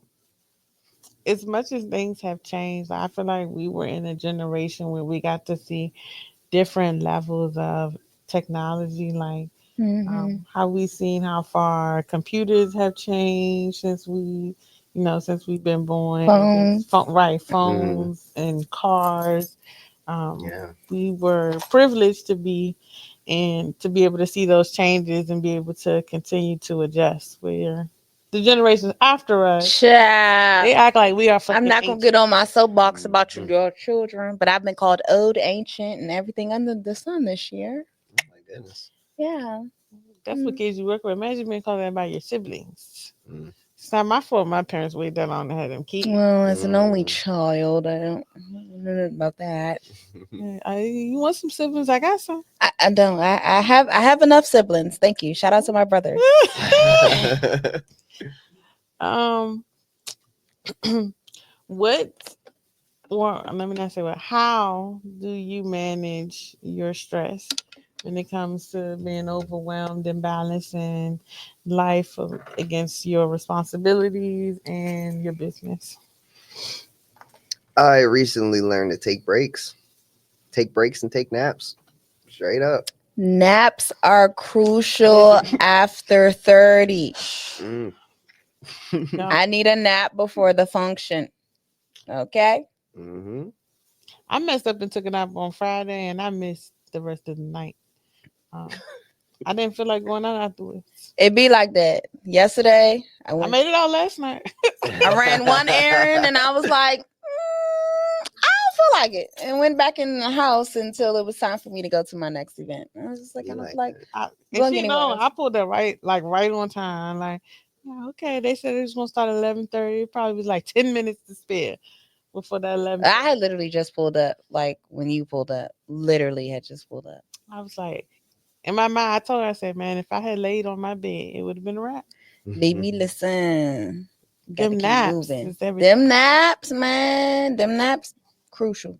as much as things have changed. I feel like we were in a generation where we got to see different levels of technology, like Mhm. how we seen how far computers have changed since since we've been born. And Phones. just right, Mm, phones and cars. Um, yeah. we were privileged to be and to be able to see those changes and be able to continue to adjust. Where the generations after us, Child. they act like we are I'm fucking not gonna get ancient. on my soapbox about Mhm. your children, but I've been called old, ancient, and everything under the sun this year. Oh my goodness. Yeah. That's what kids you work with. Imagine being called that by your siblings. Mm. It's not my fault. My parents waited that long to have them kids. Well, as an only Mm. child, I don't know about that. You want some siblings? I got some. I don't. I have enough siblings. Thank you. Shout out to my brothers. um, what? Or let me not say what. How do you manage your stress when it comes to being overwhelmed and balancing life against your responsibilities and your business? I recently learned to take breaks. Take breaks and take naps. Straight up. Naps are crucial after 30. Mm. No, I need a nap before the function. Okay. Hmm. I messed up and took a nap on Friday, and I missed the rest of the night. Um, I didn't feel like going out afterwards. It be like that. Yesterday, I made it out last night. I ran one errand and I was like, I don't feel like it, and went back in the house until it was time for me to go to my next event. I was just like, Be I don't like feel like that. And going she anywhere know else. I pulled that right on time. Like, yeah, okay, they said it was gonna start at 11:30. It probably was like 10 minutes to spare before that 11. I had literally just pulled up, like when you pulled up. Literally had just pulled up. I was like, in my mind, I told her, I said, man, if I had laid on my bed, it would have been a wrap. Baby, listen. Gotta Them keep naps moving. is everything. Them naps, man. Them naps, crucial.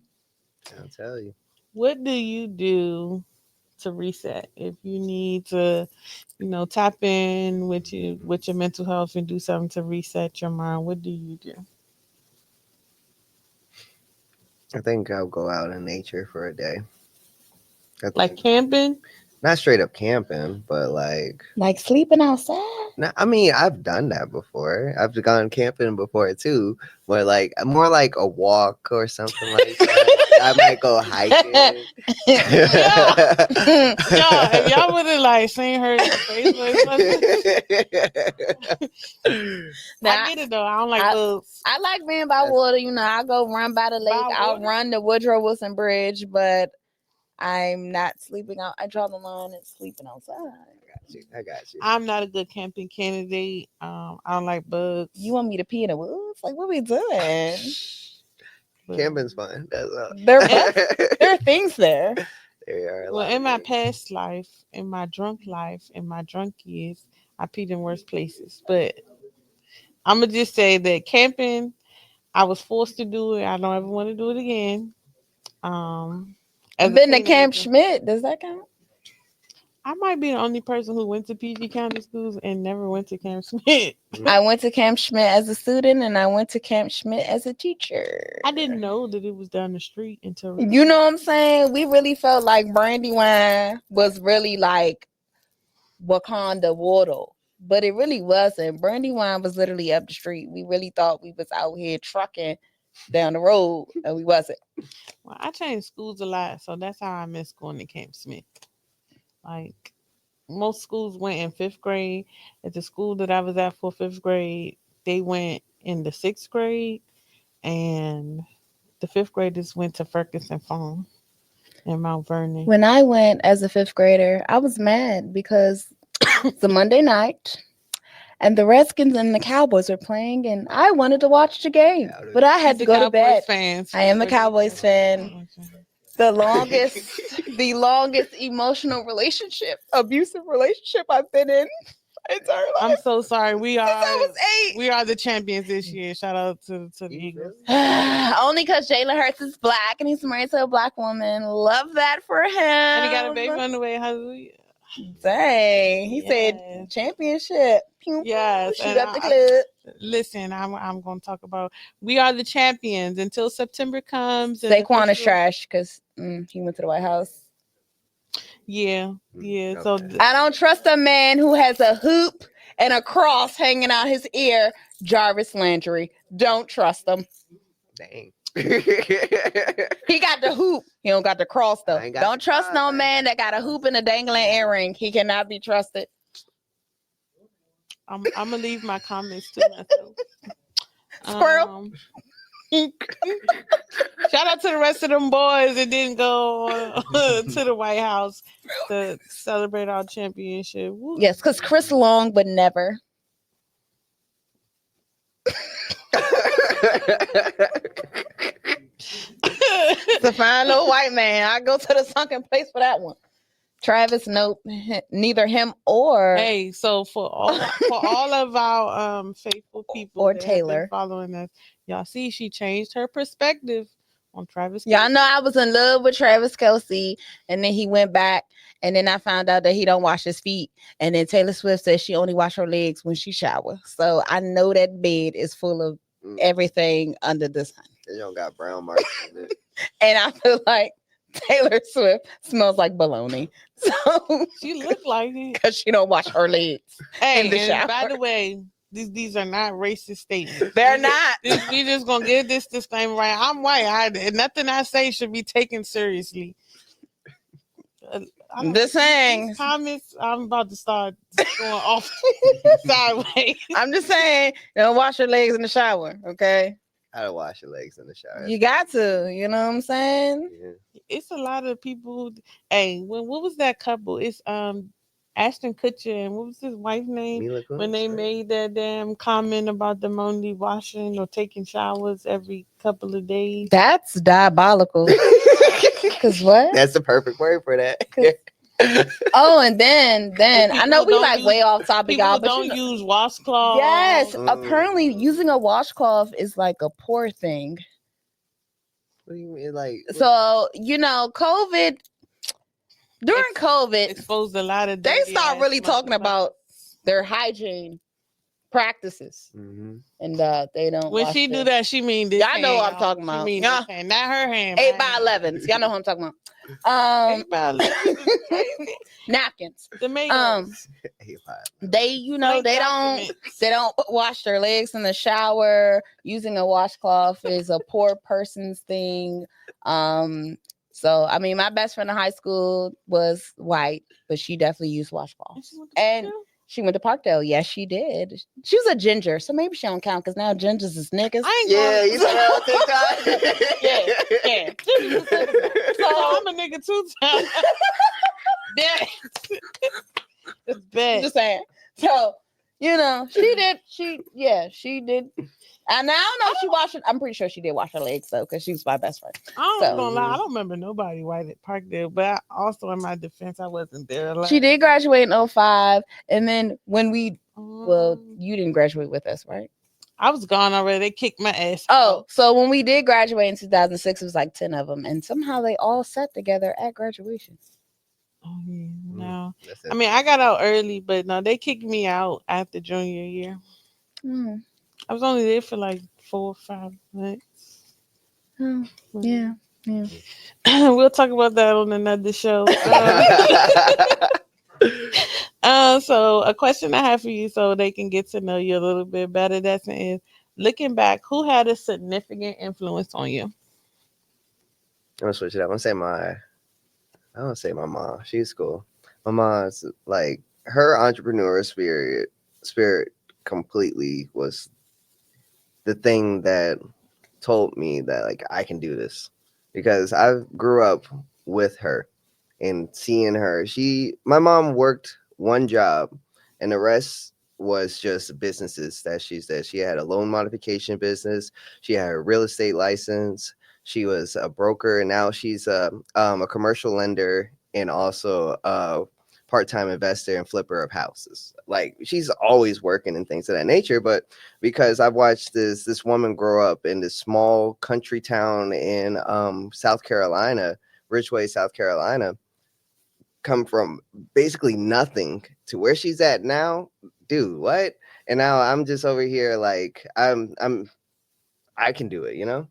I'll tell you. What do you do to reset if you need to, tap in with your mental health and do something to reset your mind? What do you do? I think I'll go out in nature for a day. I Like think camping? not straight up camping, but like Like sleeping outside. no, I mean I've done that before. I've gone camping before too, but like more like a walk or something like that. I might go hiking. Yeah. Y'all, if y'all would have like seen her in Facebook, Now, I get it though. I don't like I- bugs. I like being by water. I go run by the lake. By I'll water? run the Woodrow Wilson Bridge, but I'm not sleeping out. I draw the line at sleeping outside. I got you. I'm not a good camping candidate. I don't like bugs. You want me to pee in the woods? Like, what we doing? But- Camping's fun. That's all. There are things there. There are a Well, lot in of my things. past life, in my drunk life, in my drunk years, I peed in worse places. But I'm gonna just say that camping, I was forced to do it. I don't ever want to do it again. As I've a been to Camp teenager, Schmidt. Does that count? I might be the only person who went to PG County schools and never went to Camp Smith. I went to Camp Schmidt as a student, and I went to Camp Schmidt as a teacher. I didn't know that it was down the street until You know what I'm saying? We really felt like Brandywine was really like Wakanda water, but it really wasn't. Brandywine was literally up the street. We really thought we was out here trucking down the road, and we wasn't. Well, I changed schools a lot, so that's how I miss going to Camp Smith. Like most schools went in fifth grade. At the school that I was at for fifth grade, they went in the sixth grade, and the fifth graders went to Ferguson Farm in Mount Vernon. When I went as a fifth grader, I was mad because it's a Monday night and the Redskins and the Cowboys were playing, and I wanted to watch the game, but I had She's to a go to Cowboys bed. Fans. I am a Cowboys fan. The longest emotional relationship, abusive relationship I've been in my entire life. I'm so sorry. We Since I are was 8. we are the champions this year. Shout out to the Eagles. Only because Jalen Hurts is black and he's married to a black woman. Love that for him. And he got a baby on the way. Hallelujah. Dang. He Yes. said championship. Pew, pew, Yes, shoot and up the club. listen, I'm going to talk about. We are the champions until September comes. And Saquon is official- trash because he went to the White House. Yeah, yeah. So Okay. I don't trust a man who has a hoop and a cross hanging out his ear. Jarvis Landry. Don't trust him. Dang. He got the hoop. He don't got the cross though. I ain't got Don't the trust cross. no I ain't man got that got a hoop and a dangling earring. He cannot be trusted. I'm gonna leave my comments to myself. Squirrel. Shout out to the rest of them boys that didn't go to the White House to celebrate our championship. Woo. Yes, because Chris Long would never. It's a fine little white man. I go to the sunken place for that one. Travis, nope. Neither him or Hey, so for all of our faithful people Or that have been Taylor. following us, y'all see she changed her perspective on Travis. y'all Kelce. know I was in love with Travis Kelce, and then he went back, and then I found out that he don't wash his feet, and then Taylor Swift says she only wash her legs when she shower. So I know that bed is full of everything under the sun, They don't got brown marks in it. and I feel like Taylor Swift smells like bologna. So She looked like it. because she don't wash her legs. Hey, in the and by shower. the way, these are not racist statements. They're not. We just gonna give this disclaimer right. I'm white. Nothing I say should be taken seriously. I don't Just know, saying. these comments, I'm about to start going off sideways. I'm just saying, don't wash your legs in the shower, okay? How to wash your legs in the shower. You got to, you know what I'm saying? Yeah. It's a lot of people. Hey, what was that couple? It's Ashton Kutcher and what was his wife's name? Mila When Kunis, they right? made that damn comment about them only washing or taking showers every couple of days. That's diabolical. Cause what? That's the perfect word for that. Oh, and then I know People we don't like use- way off topic, People y'all, but don't you know, use washcloths. yes, Mm. apparently using a washcloth is like a poor thing. What do you mean? Like, So you know, during COVID, Exposed a lot of. they dirty start ass really talking motherfuckers. about their hygiene practices, Mhm. and they don't. When wash she do their- that, she mean this. Y'all know what I'm hand, talking y'all. about. She mean Yeah. this hand, not her hand. 8x11s. Y'all know who I'm talking about. 8x11. Napkins. Tomatoes. Hey, wow. They Blank they documents. don't wash their legs in the shower. Using a washcloth is a poor person's thing. So I mean, my best friend in high school was white, but she definitely used washcloths. And she went to Parkdale. Yes, she did. She was a ginger, so maybe she don't count because now gingers is niggas. I ain't Yeah, going. you saw that on TikTok? Yeah. Gingers is niggas. So I'm a nigga too. It's I'm bad. just saying. So, you know, she did. She did. And I don't know if she washed it. I'm pretty sure she did wash her legs though, because she was my best friend. I So- don't gonna lie. I don't remember nobody white at Parkdale, but also in my defense, I wasn't there. Like, She did graduate in 05. And then when well, um, you didn't graduate with us, right? I was gone already. They kicked my ass. Oh, so when we did graduate in 2006, it was like 10 of them. And somehow they all sat together at graduation. Oh, yeah. No. That's I mean, I got out early, but no, they kicked me out after junior year. Mm. I was only there for like 4 or 5 months. Oh, yeah. We'll talk about that on another show. So a question I have for you so they can get to know you a little bit better, that's is looking back, who had a significant influence on you? I'm gonna switch it up. I don't say my mom. She's cool. My mom's like her entrepreneur spirit completely was the thing that told me that like I can do this, because I grew up with her and seeing her. My mom worked one job and the rest was just businesses that she said. She had a loan modification business. She had a real estate license. She was a broker, and now she's a commercial lender and also a part-time investor and flipper of houses. Like, she's always working and things of that nature. But because I've watched this woman grow up in this small country town in South Carolina, Ridgeway, South Carolina, come from basically nothing to where she's at now, dude, what? And now I'm just over here like I can do it, you know?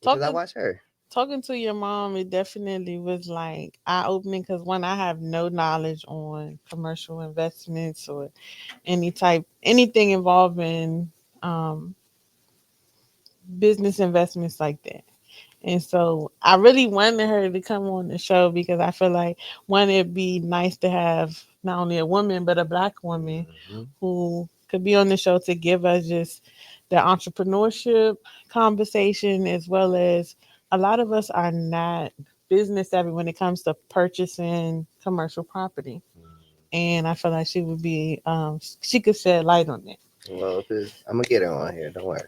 Because I Talking watch her. talking to your mom, it definitely was like eye opening because one, I have no knowledge on commercial investments or anything involving um, business investments like that. And so I really wanted her to come on the show because I feel like one, it'd be nice to have not only a woman but a black woman Mhm. who could be on the show to give us just the entrepreneurship conversation, as well as a lot of us are not business savvy when it comes to purchasing commercial property. And I feel like she would be she could shed light on that. Well, I'm gonna get her on here. Don't worry.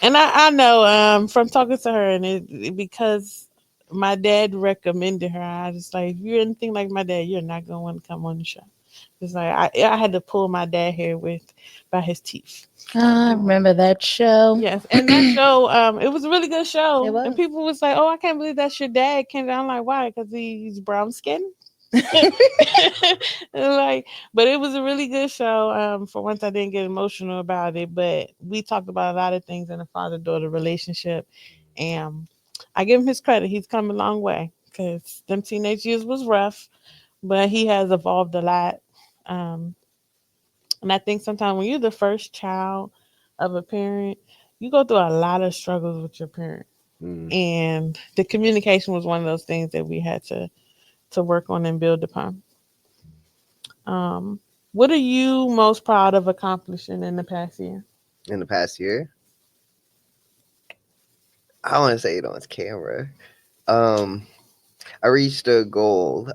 And I know from talking to her, and because my dad recommended her, I just like, if you're anything like my dad, you're not gonna want to come on the show. It's like I had to pull my dad hair by his teeth. I remember that show. Yes, and that show, it was a really good show. It was. And people was like, "Oh, I can't believe that's your dad." I'm like, "Why?" Because he's brown skin. Like, but it was a really good show. For once, I didn't get emotional about it, but we talked about a lot of things in a father-daughter relationship, and I give him his credit. He's come a long way because them teenage years was rough, but he has evolved a lot. Um, and I think sometimes when you're the first child of a parent, you go through a lot of struggles with your parent, Mm. and the communication was one of those things that we had to work on and build upon. What are you most proud of accomplishing in the past year? In the past year, I want to say it on camera. I reached a goal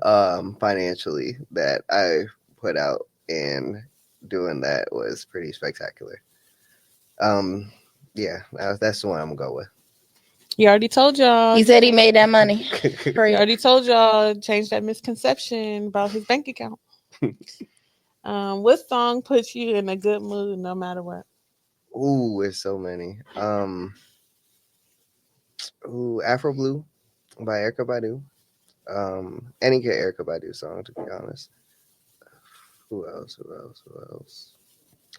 financially that I put out, and doing that was pretty spectacular. Yeah, that's the one I'm gonna go with. He already told y'all. He said he made that money. He already told y'all change that misconception about his bank account. What song puts you in a good mood no matter what? Ooh, there's so many. Afro Blue by Erica Badu. Any good Erica Badu song, to be honest. Who else?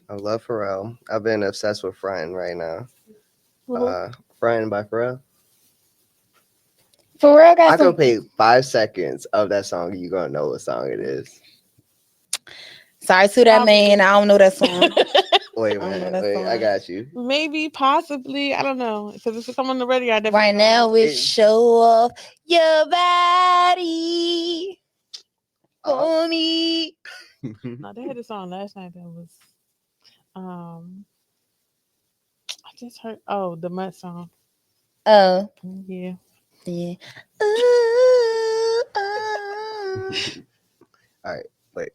I love Pharrell. I've been obsessed with Friend right now. Friend by Pharrell. For real, got I some. could play 5 seconds of that song. You're gonna know what song it is. Sorry to that man. I don't know that song. Wait a I don't know minute. that Wait, I song. got you. Maybe, possibly, I don't know. Because if it come on the radio, I definitely Right now, it's show off your body for me. No, they had a song last night that was I just heard the Mutt song. Oh, Yeah. yeah. All right, wait.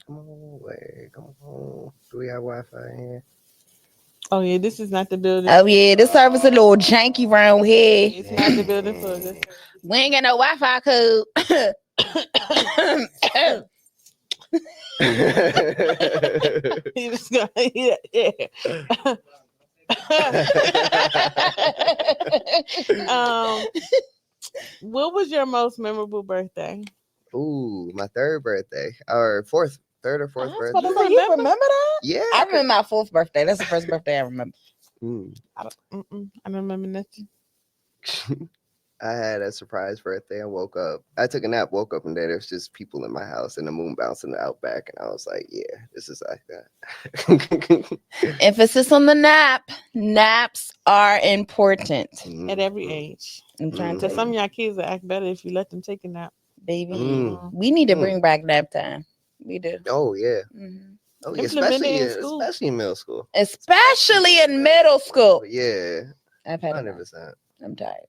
Come on. Do we have Wi-Fi in here? Oh yeah, this is not the building. Oh yeah, this service a little janky round here. It's not the building for this. We ain't got no Wi-Fi code. He was gonna, yeah. What was your most memorable birthday? Ooh, my third birthday, or third or fourth birthday. You remember that? Yeah, I remember my fourth birthday. That's the first birthday I remember. I don't remember nothing. I had a surprise birthday. I took a nap, woke up, and there was just people in my house and the moon bouncing out back. And I was like, yeah, this is like that. Emphasis on the nap. Naps are important. At every age. I'm trying to Because tell some of you, y'all kids will act better if you let them take a nap. baby. We need to bring back nap time. We do. Oh, yeah. Mm-hmm. Oh, yeah. Implement it in school. Especially in middle school. Especially in middle school. Yeah. I've had 100%. I'm tired.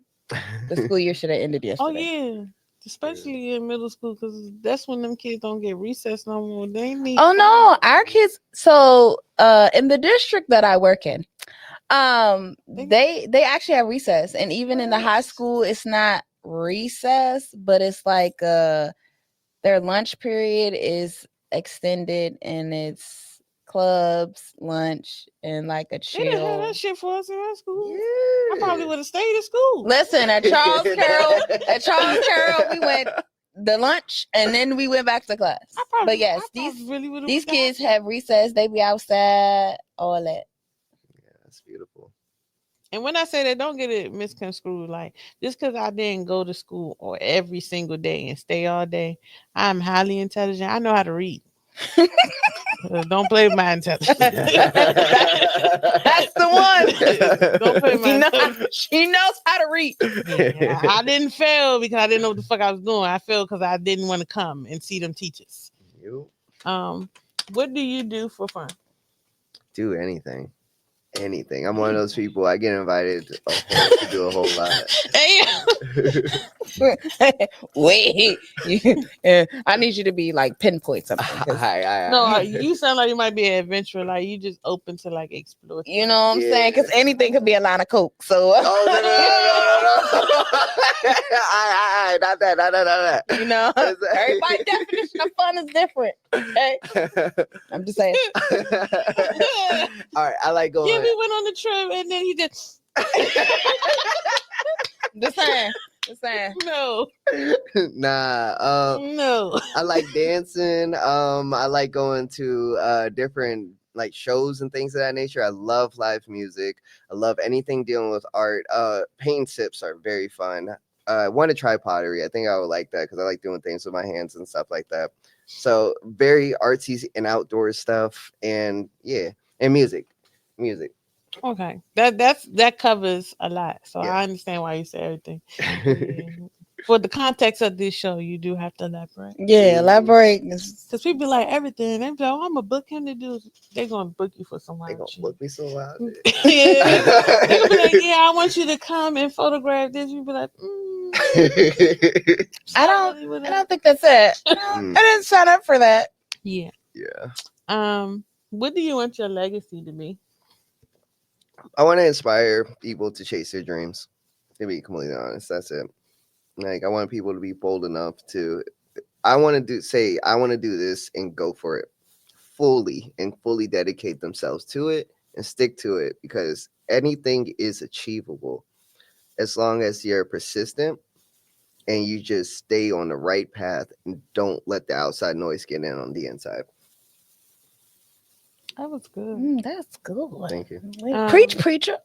The school year should have ended yesterday. Oh yeah, especially in middle school because that's when them kids don't get recess no more. They need. Oh no, our kids. So in the district that I work in, they actually have recess, and even in the high school, it's not recess, but it's like their lunch period is extended, and it's clubs, lunch, and like a They didn't have chill. that shit for us in high school. Yeah. I probably would have stayed at school. Listen, at Charles Carroll, we went the lunch, and then we went back to class. But yes, these kids have recess. They be outside, all that. Yeah, that's beautiful. And when I say that, don't get it misconstrued. Like, just because I didn't go to school or every single day and stay all day, I'm highly intelligent. I know how to read. Don't play with my intelligence. That's the one. Don't play with my intelligence. She knows how to read. Yeah, I didn't fail because I didn't know what the fuck I was doing. I failed because I didn't want to come and see them teachers. You What do you do for fun? do anything. I'm one of those people. I get invited to do a whole lot. Wait, I need you to be like pinpoint something. No, you sound like you might be an adventurer. Like you just open to like explore. You know what I'm saying? Because anything could be a line of coke. So no. Not that. You know, everybody's definition of fun is different. Okay, I'm just saying. All right, I like going. Yeah, we went on the trip and then he just. Just saying. No. Nah. No. I like dancing. I like going to different like shows and things of that nature. I love live music. I love anything dealing with art. Paint sips are very fun. I want to try pottery. I think I would like that because I like doing things with my hands and stuff like that. So very artsy and outdoor stuff, and yeah, and music. Okay, that covers a lot. So Yeah. I understand why you say everything. For the context of this show, you do have to elaborate. Yeah, elaborate. Because people be like everything. They be like, oh, I'm gonna book him to do. They're gonna book you for some They wild gonna shit. book me so loud. Yeah. They gonna be like, yeah, I want you to come and photograph this. You be like, I don't think that's it. I didn't sign up for that. Yeah. Yeah. What do you want your legacy to be? I want to inspire people to chase their dreams. To be completely honest, that's it. Like I want people to be bold enough to. I want to do this and go for it fully dedicate themselves to it and stick to it because anything is achievable as long as you're persistent and you just stay on the right path and don't let the outside noise get in on the inside. That was good. That's good. Thank you. Preach, preacher.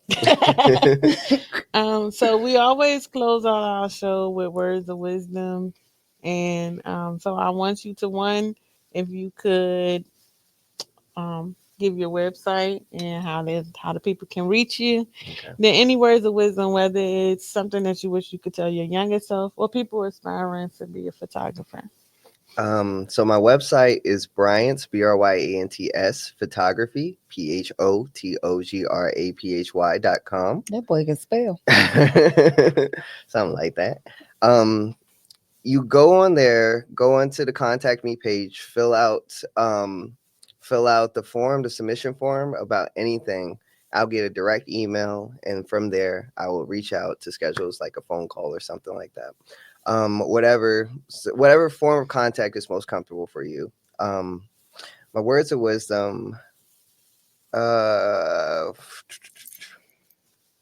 So we always close out our show with words of wisdom. And so I want you to, if you could give your website and how the people can reach you. Okay. Then any words of wisdom, whether it's something that you wish you could tell your younger self or people aspiring to be a photographer. So my website is Bryant's BRYANTS photography PHOTOGRAPHY.com. That boy can spell. Something like that. You go on there, go onto the contact me page, fill out the submission form about anything. I'll get a direct email, and from there I will reach out to schedules like a phone call or something like that. Whatever form of contact is most comfortable for you. My words of wisdom,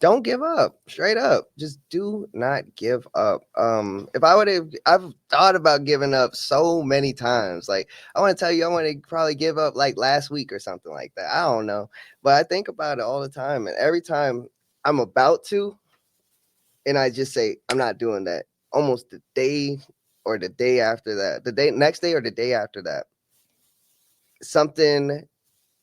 don't give up. Straight up, just do not give up. I've thought about giving up so many times. Like I want to tell you, I want to probably give up like last week or something like that. I don't know, but I think about it all the time, and every time I'm about to, and I just say I'm not doing that. Almost the day or the day after that, next day or the day after that, something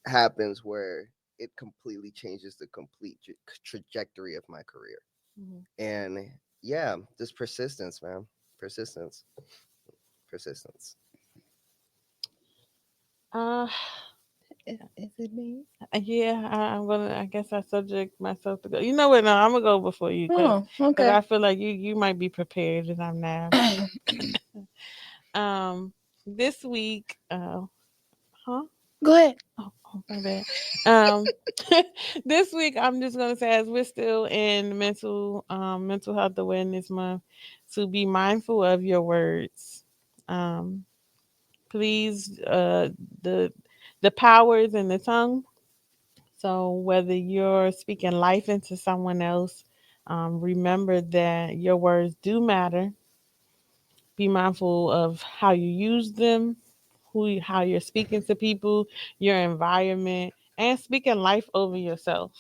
happens where it completely changes the complete trajectory of my career. Mm-hmm. And yeah, just persistence, man. Persistence. Is it me? Yeah, I guess I subject myself to go. You know what? No, I'm gonna go before you. Okay. Because I feel like you might be prepared, and I'm not. This week, Go ahead. Oh, my bad. This week, I'm just gonna say, as we're still in mental health awareness month, to be mindful of your words. Please, the power is in the tongue. So whether you're speaking life into someone else, remember that your words do matter. be mindful of how you use them, how you're speaking to people, your environment, and speaking life over yourself.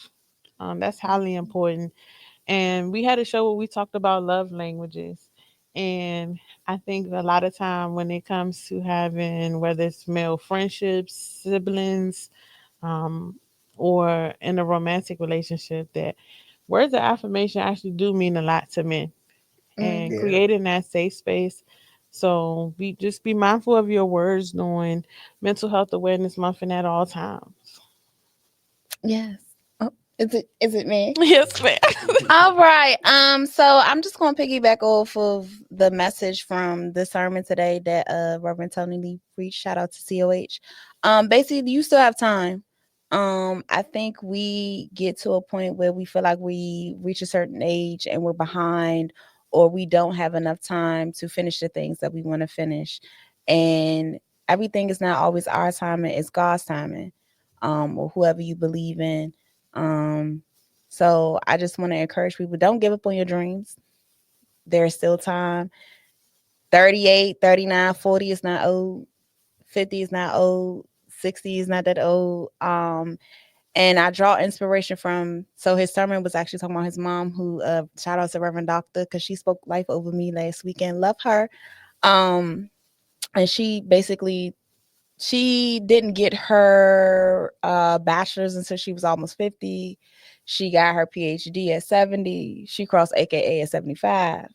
That's highly important. And we had a show where we talked about love languages. And I think a lot of time when it comes to having, whether it's male friendships, siblings, um, or in a romantic relationship, that words of affirmation actually do mean a lot to men, and Mm, Yeah. creating that safe space. So be mindful of your words during Mental Health Awareness Month and at all times. yes. Oh, is it me? Yes, ma'am. All right. So I'm just gonna piggyback off of the message from the sermon today that Reverend Tony Lee preached. Shout out to COH. Basically you still have time. I think we get to a point where we feel like we reach a certain age and we're behind, or we don't have enough time to finish the things that we want to finish. And everything is not always our timing, it's God's timing. Or whoever you believe in. So I just want to encourage people, don't give up on your dreams. There's still time. 38, 39, 40 is not old. 50 is not old. 60 is not that old. And I draw inspiration from, so his sermon was actually talking about his mom, who shout out to Reverend Doctor, because she spoke life over me last weekend. Love her. And she basically, she didn't get her bachelor's until she was almost 50. She got her PhD at 70. She crossed AKA at 75.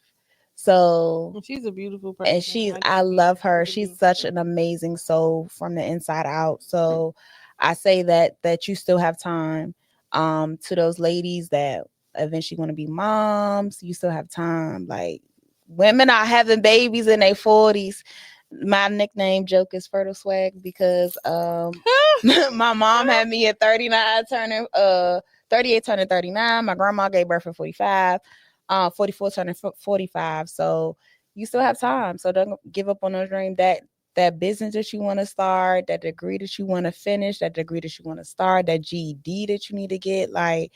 So, She's a beautiful person. and I love her. She's such an amazing soul from the inside out. So I say that you still have time. To those ladies that eventually want to be moms, you still have time. Like, women are having babies in their 40s. My nickname joke is Fertile Swag because my mom had me at 39 turning 38 turning 39. My grandma gave birth at 45, 44 turning 45. So you still have time. So don't give up on those dreams. That business that you want to start, that degree that you want to finish, that degree that you want to start, that GED that you need to get, like,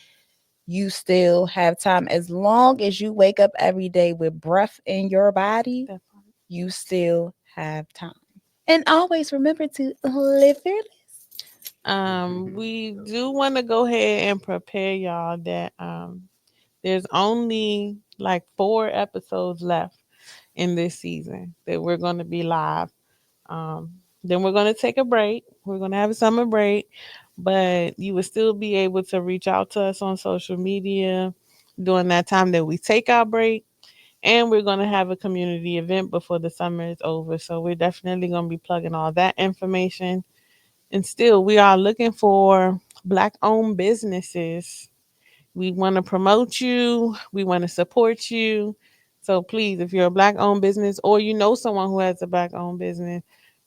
you still have time. As long as you wake up every day with breath in your body, you still have time. And always remember to live fearless. We do want to go ahead and prepare y'all that there's only like 4 episodes left in this season that we're going to be live. Um, then we're going to take a break. We're going to have a summer break, but you will still be able to reach out to us on social media during that time that we take our break. And we're going to have a community event before the summer is over. So we're definitely going to be plugging all that information. And still, we are looking for Black owned businesses. We want to promote you, we want to support you. So please, if you're a Black owned business or you know someone who has a Black owned business,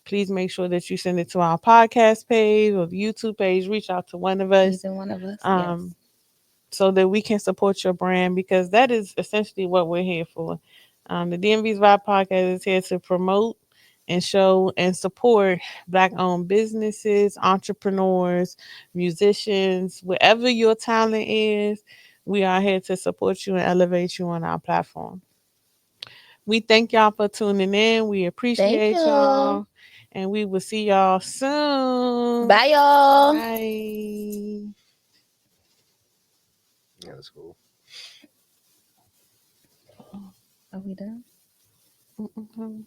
please make sure that you send it to our podcast page or the YouTube page. Reach out to one of us. Either one of us. Yes. So that we can support your brand, because that is essentially what we're here for. The DMV's Vibe Podcast is here to promote and show and support Black owned businesses, entrepreneurs, musicians, wherever your talent is. We are here to support you and elevate you on our platform. We thank y'all for tuning in. We appreciate y'all. And we will see y'all soon. Bye, y'all. Bye. That was cool. Are we done? Mm-hmm.